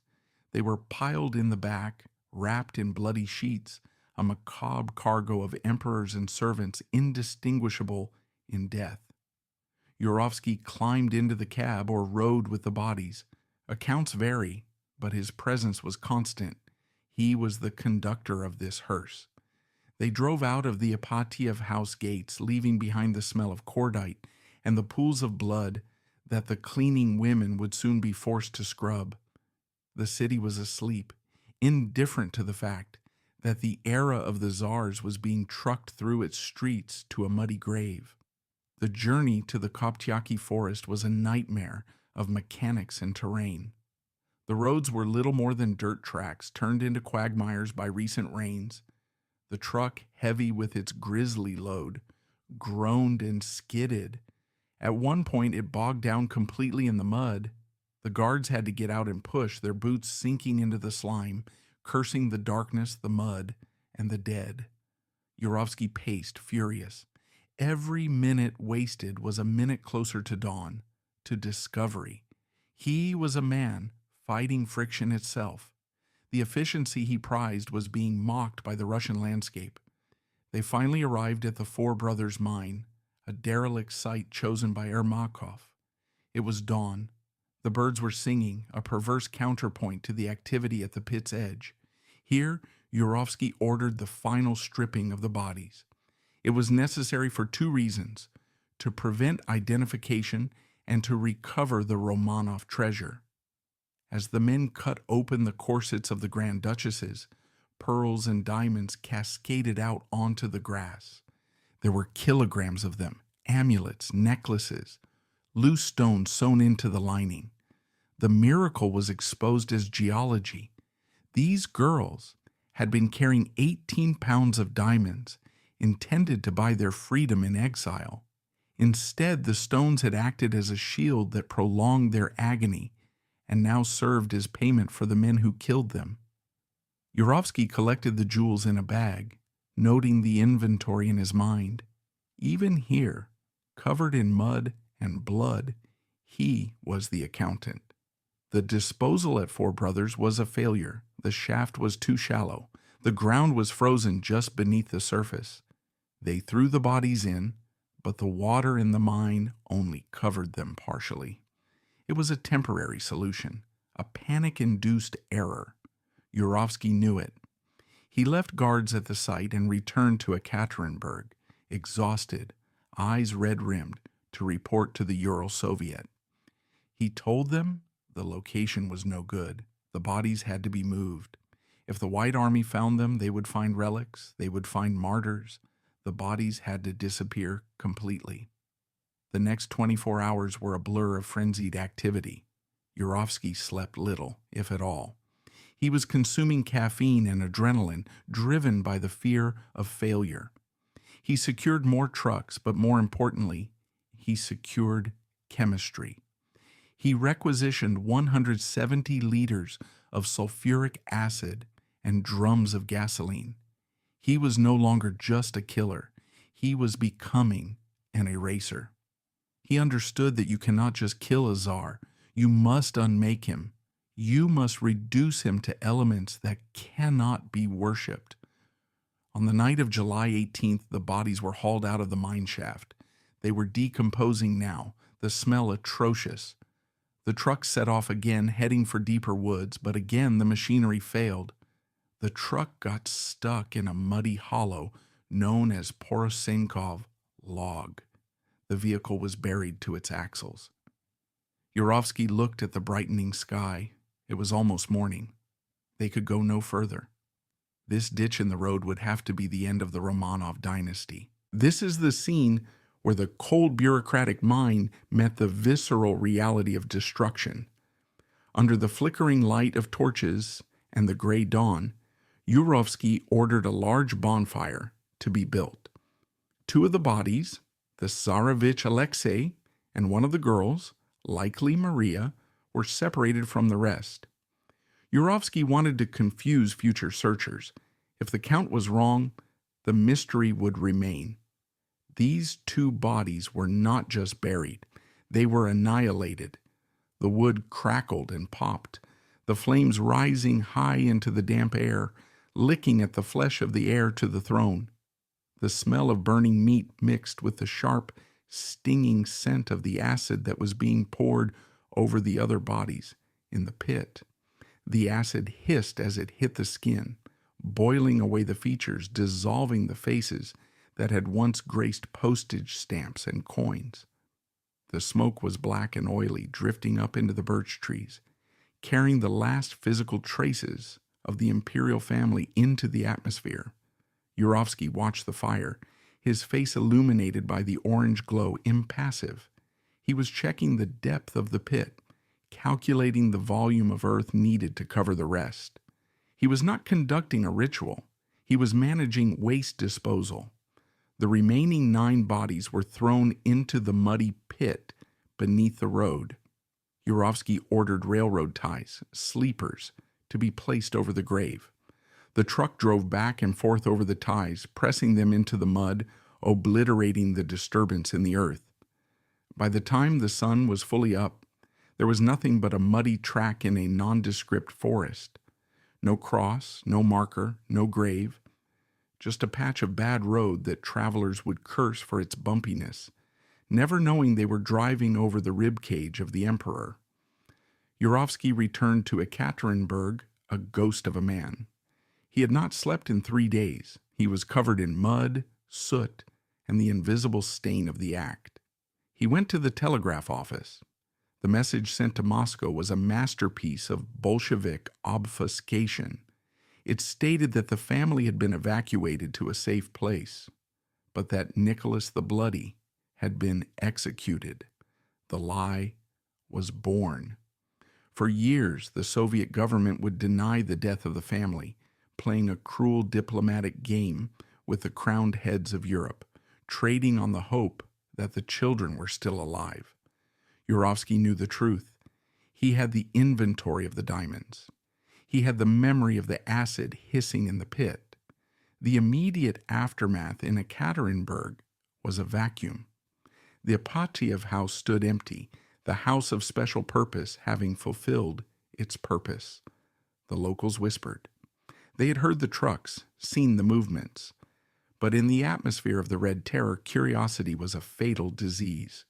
A: They were piled in the back, wrapped in bloody sheets, a macabre cargo of emperors and servants indistinguishable in death. Yurovsky climbed into the cab or rode with the bodies. Accounts vary, but his presence was constant. He was the conductor of this hearse. They drove out of the Ipatiev House gates, leaving behind the smell of cordite and the pools of blood that the cleaning women would soon be forced to scrub. The city was asleep, indifferent to the fact that the era of the czars was being trucked through its streets to a muddy grave. The journey to the Koptyaki forest was a nightmare of mechanics and terrain. The roads were little more than dirt tracks turned into quagmires by recent rains. The truck, heavy with its grisly load, groaned and skidded. At one point, it bogged down completely in the mud. The guards had to get out and push, their boots sinking into the slime, cursing the darkness, the mud, and the dead. Yurovsky paced, furious. Every minute wasted was a minute closer to dawn, to discovery. He was a man fighting friction itself. The efficiency he prized was being mocked by the Russian landscape. They finally arrived at the Four Brothers Mine, a derelict site chosen by Ermakov. It was dawn. The birds were singing, a perverse counterpoint to the activity at the pit's edge. Here, Yurovsky ordered the final stripping of the bodies. It was necessary for two reasons: to prevent identification and to recover the Romanov treasure. As the men cut open the corsets of the Grand Duchesses, pearls and diamonds cascaded out onto the grass. There were kilograms of them, amulets, necklaces, loose stones sewn into the lining. The miracle was exposed as geology. These girls had been carrying 18 pounds of diamonds, intended to buy their freedom in exile. Instead, the stones had acted as a shield that prolonged their agony and now served as payment for the men who killed them. Yurovsky collected the jewels in a bag, noting the inventory in his mind. Even here, covered in mud and blood, he was the accountant. The disposal at Four Brothers was a failure. The shaft was too shallow. The ground was frozen just beneath the surface. They threw the bodies in, but the water in the mine only covered them partially. It was a temporary solution, a panic-induced error. Yurovsky knew it. He left guards at the site and returned to Ekaterinburg, exhausted, eyes red-rimmed, to report to the Ural Soviet. He told them the location was no good. The bodies had to be moved. If the White Army found them, they would find relics, they would find martyrs. The bodies had to disappear completely. The next 24 hours were a blur of frenzied activity. Yurovsky slept little, if at all. He was consuming caffeine and adrenaline, driven by the fear of failure. He secured more trucks, but more importantly, he secured chemistry. He requisitioned 170 liters of sulfuric acid and drums of gasoline. He was no longer just a killer. He was becoming an eraser. He understood that you cannot just kill a czar. You must unmake him. You must reduce him to elements that cannot be worshipped. On the night of July 18th, the bodies were hauled out of the mine shaft. They were decomposing now, the smell atrocious. The truck set off again, heading for deeper woods, but again the machinery failed. The truck got stuck in a muddy hollow known as Porosenkov Log. The vehicle was buried to its axles. Yurovsky looked at the brightening sky. It was almost morning. They could go no further. This ditch in the road would have to be the end of the Romanov dynasty. This is the scene where the cold bureaucratic mind met the visceral reality of destruction. Under the flickering light of torches and the gray dawn, Yurovsky ordered a large bonfire to be built. Two of the bodies, the Tsarevich Alexei and one of the girls, likely Maria, were separated from the rest. Yurovsky wanted to confuse future searchers. If the count was wrong, the mystery would remain. These two bodies were not just buried. They were annihilated. The wood crackled and popped, the flames rising high into the damp air, licking at the flesh of the heir to the throne. The smell of burning meat mixed with the sharp, stinging scent of the acid that was being poured over the other bodies in the pit. The acid hissed as it hit the skin, boiling away the features, dissolving the faces that had once graced postage stamps and coins. The smoke was black and oily, drifting up into the birch trees, carrying the last physical traces of the Imperial Family into the atmosphere. Yurovsky watched the fire, his face illuminated by the orange glow, impassive. He was checking the depth of the pit, calculating the volume of earth needed to cover the rest. He was not conducting a ritual. He was managing waste disposal. The remaining 9 bodies were thrown into the muddy pit beneath the road. Yurovsky ordered railroad ties, sleepers, to be placed over the grave. The truck drove back and forth over the ties, pressing them into the mud, obliterating the disturbance in the earth. By the time the sun was fully up, there was nothing but a muddy track in a nondescript forest. No cross, no marker, no grave, just a patch of bad road that travelers would curse for its bumpiness, never knowing they were driving over the rib cage of the emperor. Yurovsky returned to Ekaterinburg, a ghost of a man. He had not slept in 3 days. He was covered in mud, soot, and the invisible stain of the act. He went to the telegraph office. The message sent to Moscow was a masterpiece of Bolshevik obfuscation. It stated that the family had been evacuated to a safe place, but that Nicholas the Bloody had been executed. The lie was born. For years, the Soviet government would deny the death of the family, playing a cruel diplomatic game with the crowned heads of Europe, trading on the hope that the children were still alive. Yurovsky knew the truth. He had the inventory of the diamonds. He had the memory of the acid hissing in the pit. The immediate aftermath in Ekaterinburg was a vacuum. The Ipatiev House stood empty, the house of special purpose having fulfilled its purpose. The locals whispered. They had heard the trucks, seen the movements. But in the atmosphere of the Red Terror, curiosity was a fatal disease.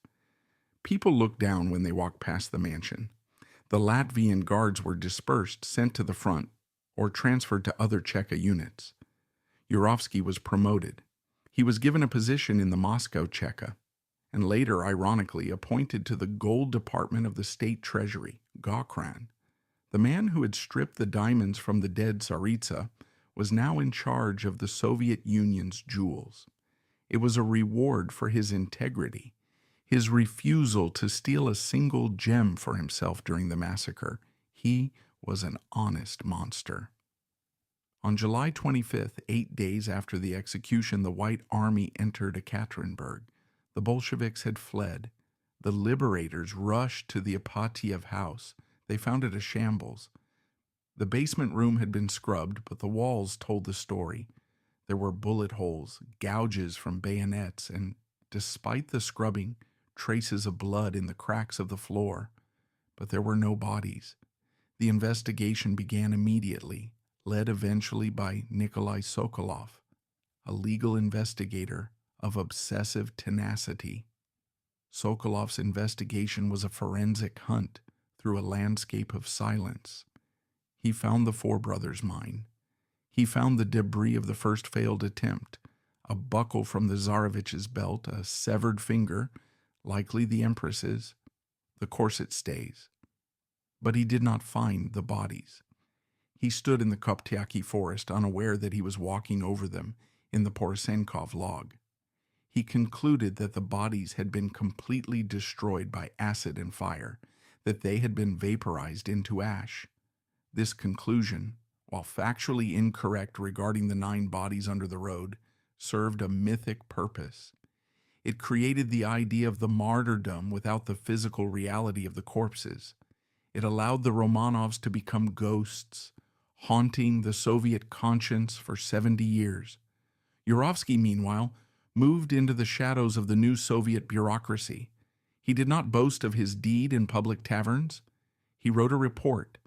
A: People looked down when they walked past the mansion. The Latvian guards were dispersed, sent to the front, or transferred to other Cheka units. Yurovsky was promoted. He was given a position in the Moscow Cheka, and later, ironically, appointed to the gold department of the state treasury, Gokran. The man who had stripped the diamonds from the dead Tsaritsa was now in charge of the Soviet Union's jewels. It was a reward for his integrity, his refusal to steal a single gem for himself during the massacre. He was an honest monster. On July 25th, 8 days after the execution, the White Army entered Ekaterinburg. The Bolsheviks had fled. The liberators rushed to the Ipatiev House. They found it a shambles. The basement room had been scrubbed, but the walls told the story. There were bullet holes, gouges from bayonets, and, despite the scrubbing, traces of blood in the cracks of the floor. But there were no bodies. The investigation began immediately, led eventually by Nikolai Sokolov, a legal investigator of obsessive tenacity. Sokolov's investigation was a forensic hunt through a landscape of silence. He found the four brothers' mine. He found the debris of the first failed attempt, a buckle from the Tsarevich's belt, a severed finger, likely the Empress's, the corset stays. But he did not find the bodies. He stood in the Koptyaki forest, unaware that he was walking over them in the Porosenkov Log. He concluded that the bodies had been completely destroyed by acid and fire, that they had been vaporized into ash. This conclusion, while factually incorrect regarding the 9 bodies under the road, served a mythic purpose. It created the idea of the martyrdom without the physical reality of the corpses. It allowed the Romanovs to become ghosts, haunting the Soviet conscience for 70 years. Yurovsky, meanwhile, moved into the shadows of the new Soviet bureaucracy. He did not boast of his deed in public taverns. He wrote a report.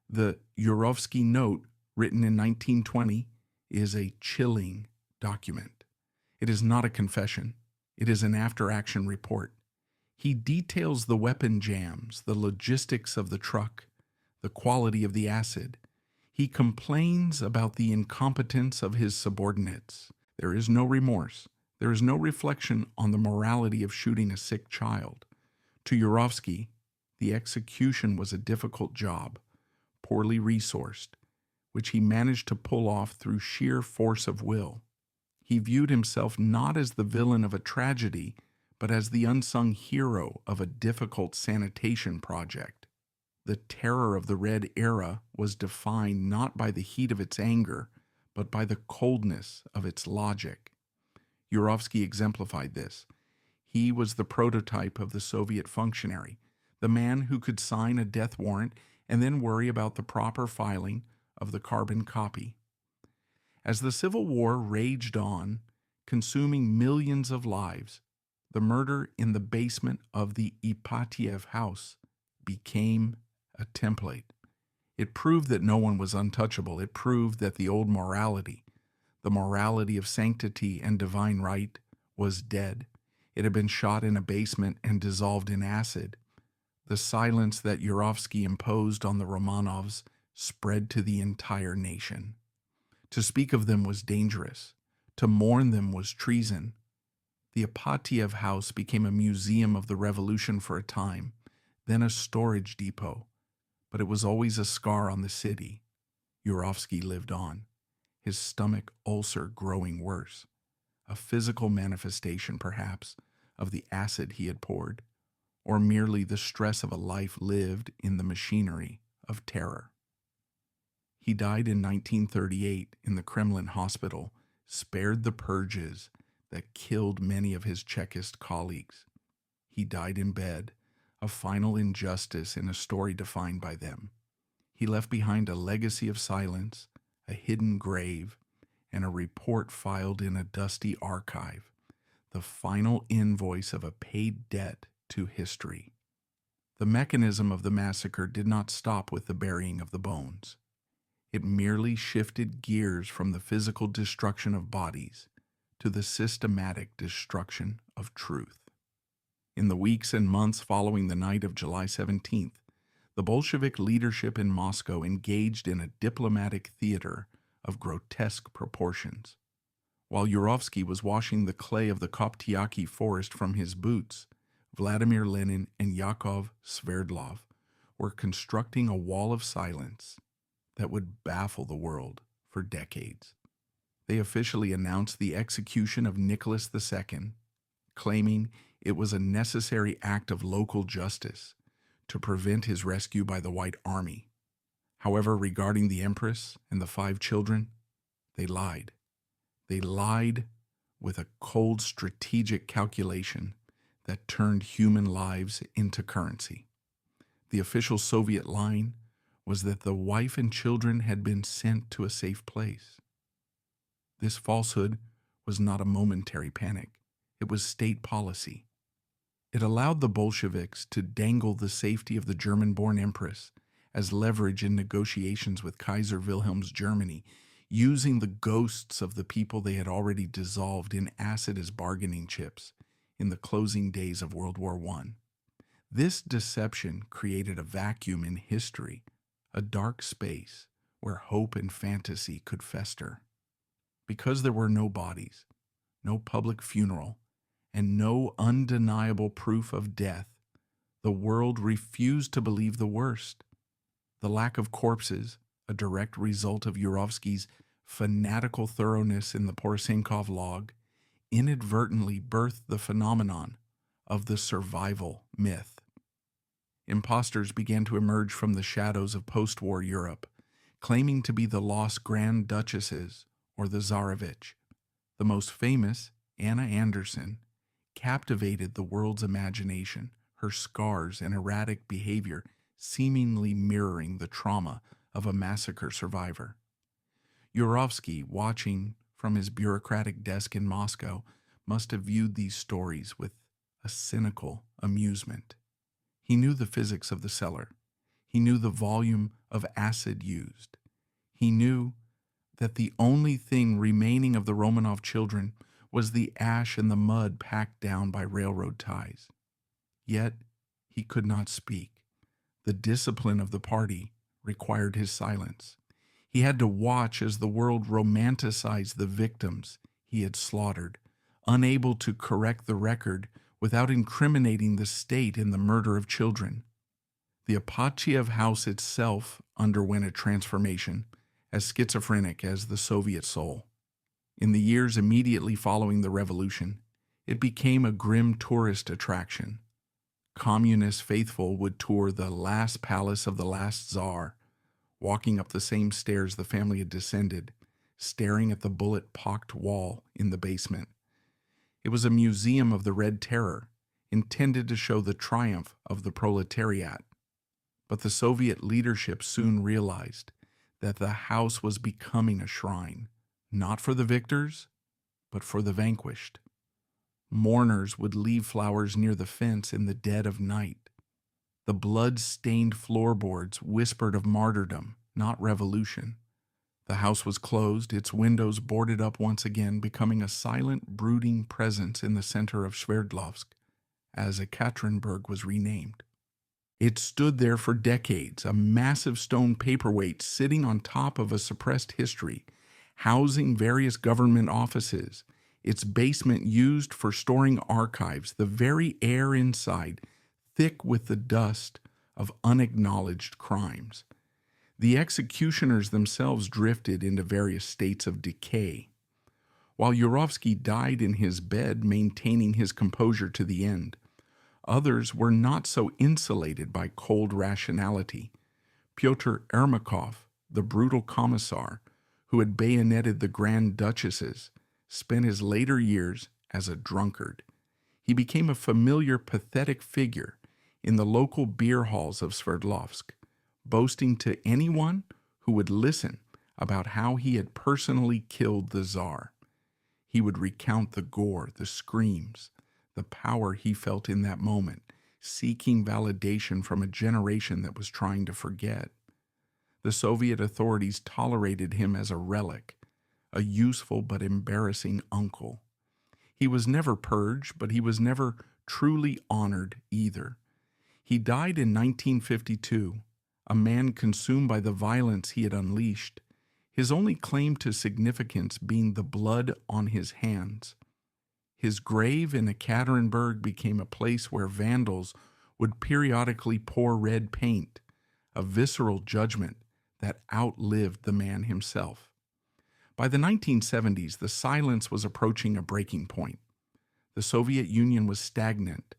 A: The Yurovsky Note, written in 1920, is a chilling document. It is not a confession. It is an after-action report. He details the weapon jams, the logistics of the truck, the quality of the acid. He complains about the incompetence of his subordinates. There is no remorse. There is no reflection on the morality of shooting a sick child. To Yurovsky, the execution was a difficult job, poorly resourced, which he managed to pull off through sheer force of will. He viewed himself not as the villain of a tragedy, but as the unsung hero of a difficult sanitation project. The terror of the Red Era was defined not by the heat of its anger, but by the coldness of its logic. Yurovsky exemplified this. He was the prototype of the Soviet functionary, the man who could sign a death warrant and then worry about the proper filing of the carbon copy. As the Civil War raged on, consuming millions of lives, the murder in the basement of the Ipatiev House became a template. It proved that no one was untouchable. It proved that the old morality, the morality of sanctity and divine right, was dead. It had been shot in a basement and dissolved in acid. The silence that Yurovsky imposed on the Romanovs spread to the entire nation. To speak of them was dangerous. To mourn them was treason. The Ipatiev House became a museum of the revolution for a time, then a storage depot. But it was always a scar on the city. Yurovsky lived on, his stomach ulcer growing worse, a physical manifestation, perhaps, of the acid he had poured, or merely the stress of a life lived in the machinery of terror. He died in 1938 in the Kremlin hospital, spared the purges that killed many of his Chekist colleagues. He died in bed, a final injustice in a story defined by them. He left behind a legacy of silence, a hidden grave, and a report filed in a dusty archive, the final invoice of a paid debt to history. The mechanism of the massacre did not stop with the burying of the bones. It merely shifted gears from the physical destruction of bodies to the systematic destruction of truth. In the weeks and months following the night of July 17th, the Bolshevik leadership in Moscow engaged in a diplomatic theater of grotesque proportions. While Yurovsky was washing the clay of the Koptyaki forest from his boots, Vladimir Lenin and Yakov Sverdlov were constructing a wall of silence that would baffle the world for decades. They officially announced the execution of Nicholas II, claiming it was a necessary act of local justice to prevent his rescue by the White Army. However, regarding the Empress and the 5 children, they lied. They lied with a cold strategic calculation that turned human lives into currency. The official Soviet line was that the wife and children had been sent to a safe place. This falsehood was not a momentary panic. It was state policy. It allowed the Bolsheviks to dangle the safety of the German-born empress as leverage in negotiations with Kaiser Wilhelm's Germany, using the ghosts of the people they had already dissolved in acid as bargaining chips in the closing days of World War I. This deception created a vacuum in history, a dark space where hope and fantasy could fester. Because there were no bodies, no public funeral, and no undeniable proof of death, the world refused to believe the worst. The lack of corpses, a direct result of Yurovsky's fanatical thoroughness in the Porosenkov Log, inadvertently birthed the phenomenon of the survival myth. Impostors began to emerge from the shadows of post-war Europe, claiming to be the lost Grand Duchesses or the Tsarevich. The most famous, Anna Anderson, captivated the world's imagination, her scars and erratic behavior seemingly mirroring the trauma of a massacre survivor. Yurovsky, watching from his bureaucratic desk in Moscow, must have viewed these stories with a cynical amusement. He knew the physics of the cellar. He knew the volume of acid used. He knew that the only thing remaining of the Romanov children was the ash and the mud packed down by railroad ties. Yet he could not speak. The discipline of the party required his silence. He had to watch as the world romanticized the victims he had slaughtered, unable to correct the record without incriminating the state in the murder of children. The Ipatiev House itself underwent a transformation, as schizophrenic as the Soviet soul. In the years immediately following the revolution, it became a grim tourist attraction. Communist faithful would tour the last palace of the last Tsar, walking up the same stairs the family had descended, staring at the bullet-pocked wall in the basement. It was a museum of the Red Terror, intended to show the triumph of the proletariat. But the Soviet leadership soon realized that the house was becoming a shrine, not for the victors, but for the vanquished. Mourners would leave flowers near the fence in the dead of night. The blood-stained floorboards whispered of martyrdom, not revolution. The house was closed, its windows boarded up once again, becoming a silent, brooding presence in the center of Sverdlovsk, as Ekaterinburg was renamed. It stood there for decades, a massive stone paperweight sitting on top of a suppressed history, housing various government offices, its basement used for storing archives, the very air inside thick with the dust of unacknowledged crimes. The executioners themselves drifted into various states of decay. While Yurovsky died in his bed, maintaining his composure to the end, others were not so insulated by cold rationality. Pyotr Ermakov, the brutal commissar who had bayoneted the Grand Duchesses, spent his later years as a drunkard. He became a familiar, pathetic figure in the local beer halls of Sverdlovsk, boasting to anyone who would listen about how he had personally killed the Tsar. He would recount the gore, the screams, the power he felt in that moment, seeking validation from a generation that was trying to forget. The Soviet authorities tolerated him as a relic, a useful but embarrassing uncle. He was never purged, but he was never truly honored either. He died in 1952, a man consumed by the violence he had unleashed, his only claim to significance being the blood on his hands. His grave in Ekaterinburg became a place where vandals would periodically pour red paint, a visceral judgment that outlived the man himself. By the 1970s, the silence was approaching a breaking point. The Soviet Union was stagnant,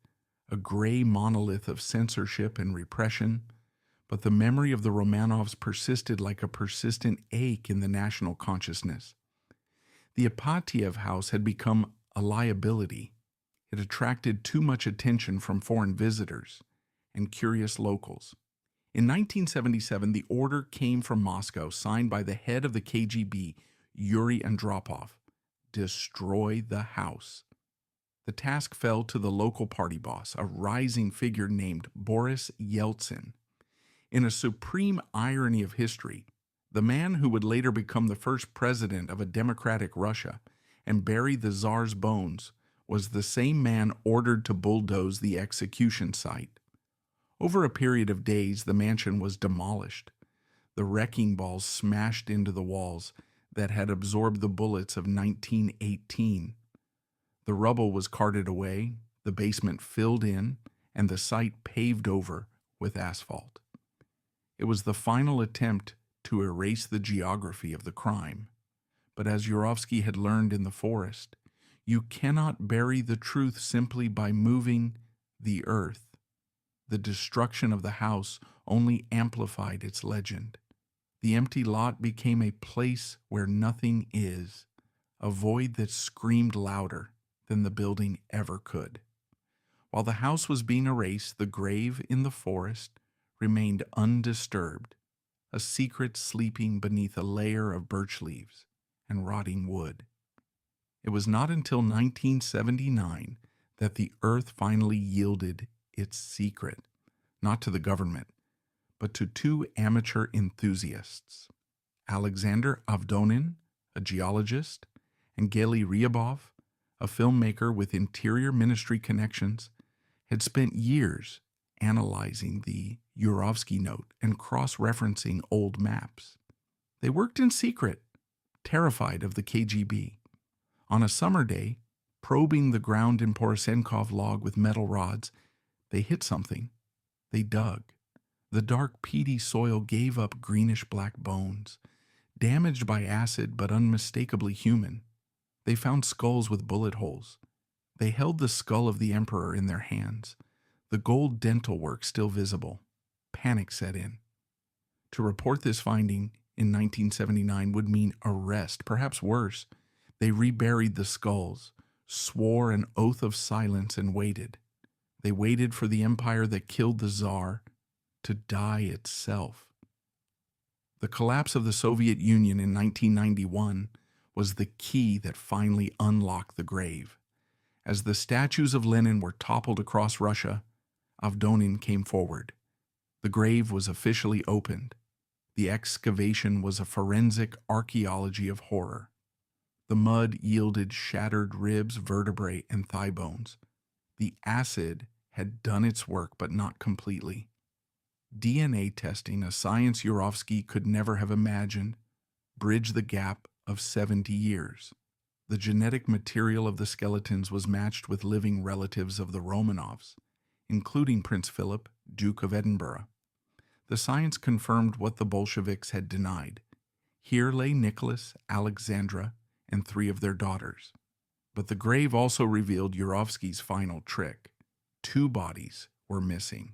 A: a gray monolith of censorship and repression, but the memory of the Romanovs persisted like a persistent ache in the national consciousness. The Ipatiev House had become a liability. It attracted too much attention from foreign visitors and curious locals. In 1977, the order came from Moscow, signed by the head of the KGB, Yuri Andropov: destroy the house. The task fell to the local party boss, a rising figure named Boris Yeltsin. In a supreme irony of history, the man who would later become the first president of a democratic Russia and bury the Tsar's bones was the same man ordered to bulldoze the execution site. Over a period of days, the mansion was demolished. The wrecking balls smashed into the walls that had absorbed the bullets of 1918. The rubble was carted away, the basement filled in, and the site paved over with asphalt. It was the final attempt to erase the geography of the crime. But as Yurovsky had learned in the forest, you cannot bury the truth simply by moving the earth. The destruction of the house only amplified its legend. The empty lot became a place where nothing is, a void that screamed louder than the building ever could. While the house was being erased, the grave in the forest remained undisturbed, a secret sleeping beneath a layer of birch leaves and rotting wood. It was not until 1979 that the earth finally yielded its secret, not to the government, but to two amateur enthusiasts, Alexander Avdonin, a geologist, and Gely Ryabov, a filmmaker with Interior Ministry connections, had spent years analyzing the Yurovsky note and cross-referencing old maps. They worked in secret, terrified of the KGB. On a summer day, probing the ground in Porosenkov Log with metal rods, they hit something. They dug. The dark, peaty soil gave up greenish-black bones, damaged by acid but unmistakably human. They found skulls with bullet holes. They held the skull of the emperor in their hands, the gold dental work still visible. Panic set in. To report this finding in 1979 would mean arrest, perhaps worse. They reburied the skulls, swore an oath of silence, and waited. They waited for the empire that killed the Tsar to die itself. The collapse of the Soviet Union in 1991 was the key that finally unlocked the grave. As the statues of Lenin were toppled across Russia, Avdonin came forward. The grave was officially opened. The excavation was a forensic archaeology of horror. The mud yielded shattered ribs, vertebrae, and thigh bones. The acid had done its work, but not completely. DNA testing, a science Yurovsky could never have imagined, bridged the gap of 70 years. The genetic material of the skeletons was matched with living relatives of the Romanovs, including Prince Philip, Duke of Edinburgh. The science confirmed what the Bolsheviks had denied. Here lay Nicholas, Alexandra, and 3 of their daughters. But the grave also revealed Yurovsky's final trick. 2 bodies were missing.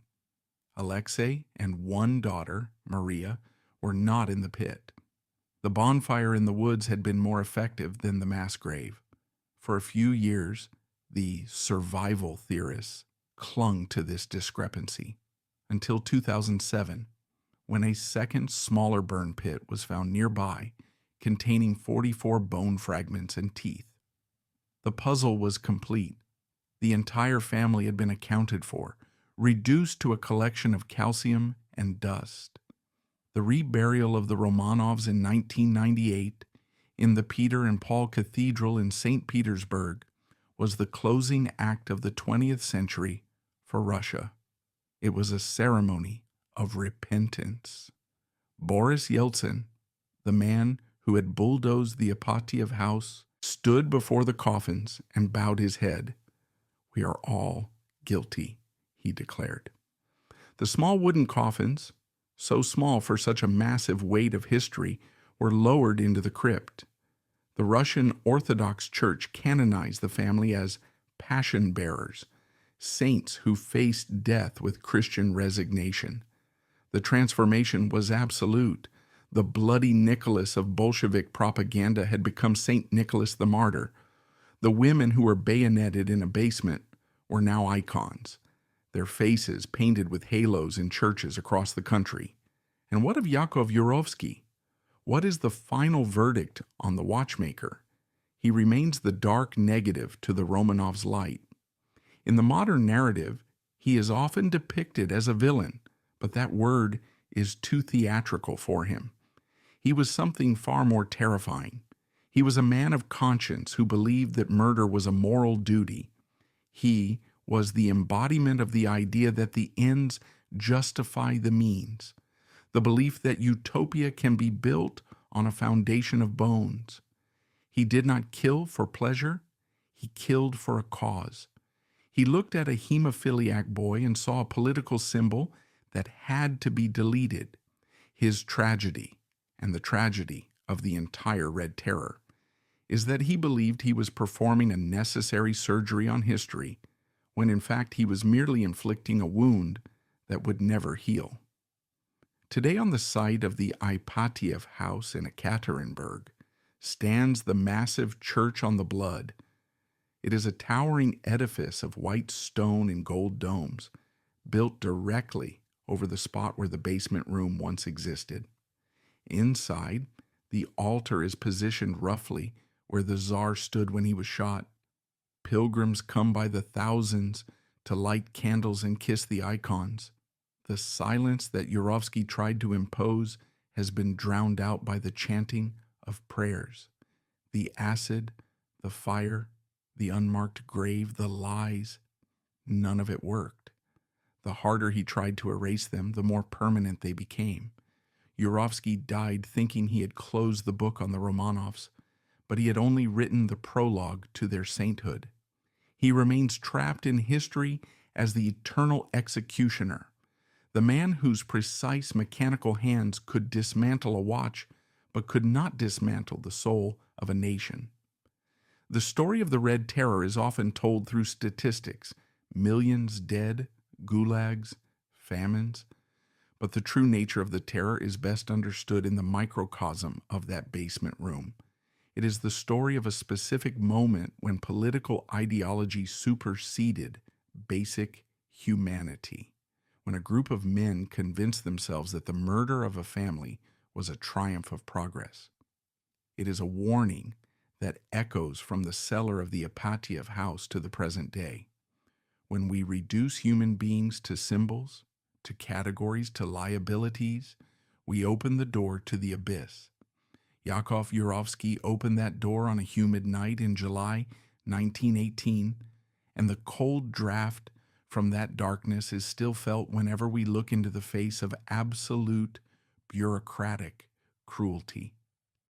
A: Alexei and 1 daughter, Maria, were not in the pit. The bonfire in the woods had been more effective than the mass grave. For a few years, the survival theorists clung to this discrepancy, until 2007, when a second, smaller burn pit was found nearby, containing 44 bone fragments and teeth. The puzzle was complete. The entire family had been accounted for, reduced to a collection of calcium and dust. The reburial of the Romanovs in 1998 in the Peter and Paul Cathedral in St. Petersburg was the closing act of the 20th century for Russia. It was a ceremony of repentance. Boris Yeltsin, the man who had bulldozed the Ipatiev House, stood before the coffins and bowed his head. "We are all guilty," he declared. The small wooden coffins, so small for such a massive weight of history, were lowered into the crypt. The Russian Orthodox Church canonized the family as passion bearers, saints who faced death with Christian resignation. The transformation was absolute. The bloody Nicholas of Bolshevik propaganda had become St. Nicholas the Martyr. The women who were bayoneted in a basement were now icons, their faces painted with halos in churches across the country. And what of Yakov Yurovsky? What is the final verdict on the watchmaker? He remains the dark negative to the Romanovs' light. In the modern narrative, he is often depicted as a villain, but that word is too theatrical for him. He was something far more terrifying. He was a man of conscience who believed that murder was a moral duty. He was the embodiment of the idea that the ends justify the means, the belief that utopia can be built on a foundation of bones. He did not kill for pleasure, he killed for a cause. He looked at a hemophiliac boy and saw a political symbol that had to be deleted. His tragedy, and the tragedy of the entire Red Terror, is that he believed he was performing a necessary surgery on history, when in fact he was merely inflicting a wound that would never heal. Today, on the site of the Ipatiev House in Ekaterinburg, stands the massive Church on the Blood. It is a towering edifice of white stone and gold domes, built directly over the spot where the basement room once existed. Inside, the altar is positioned roughly where the Tsar stood when he was shot. Pilgrims come by the thousands to light candles and kiss the icons. The silence that Yurovsky tried to impose has been drowned out by the chanting of prayers. The acid, the fire, the unmarked grave, the lies, none of it worked. The harder he tried to erase them, the more permanent they became. Yurovsky died thinking he had closed the book on the Romanovs, but he had only written the prologue to their sainthood. He remains trapped in history as the eternal executioner, the man whose precise mechanical hands could dismantle a watch, but could not dismantle the soul of a nation. The story of the Red Terror is often told through statistics: millions dead, gulags, famines. But the true nature of the terror is best understood in the microcosm of that basement room. It is the story of a specific moment when political ideology superseded basic humanity, when a group of men convinced themselves that the murder of a family was a triumph of progress. It is a warning that echoes from the cellar of the Ipatiev House to the present day. When we reduce human beings to symbols, to categories, to liabilities, we open the door to the abyss. Yakov Yurovsky opened that door on a humid night in July 1918, and the cold draft from that darkness is still felt whenever we look into the face of absolute bureaucratic cruelty.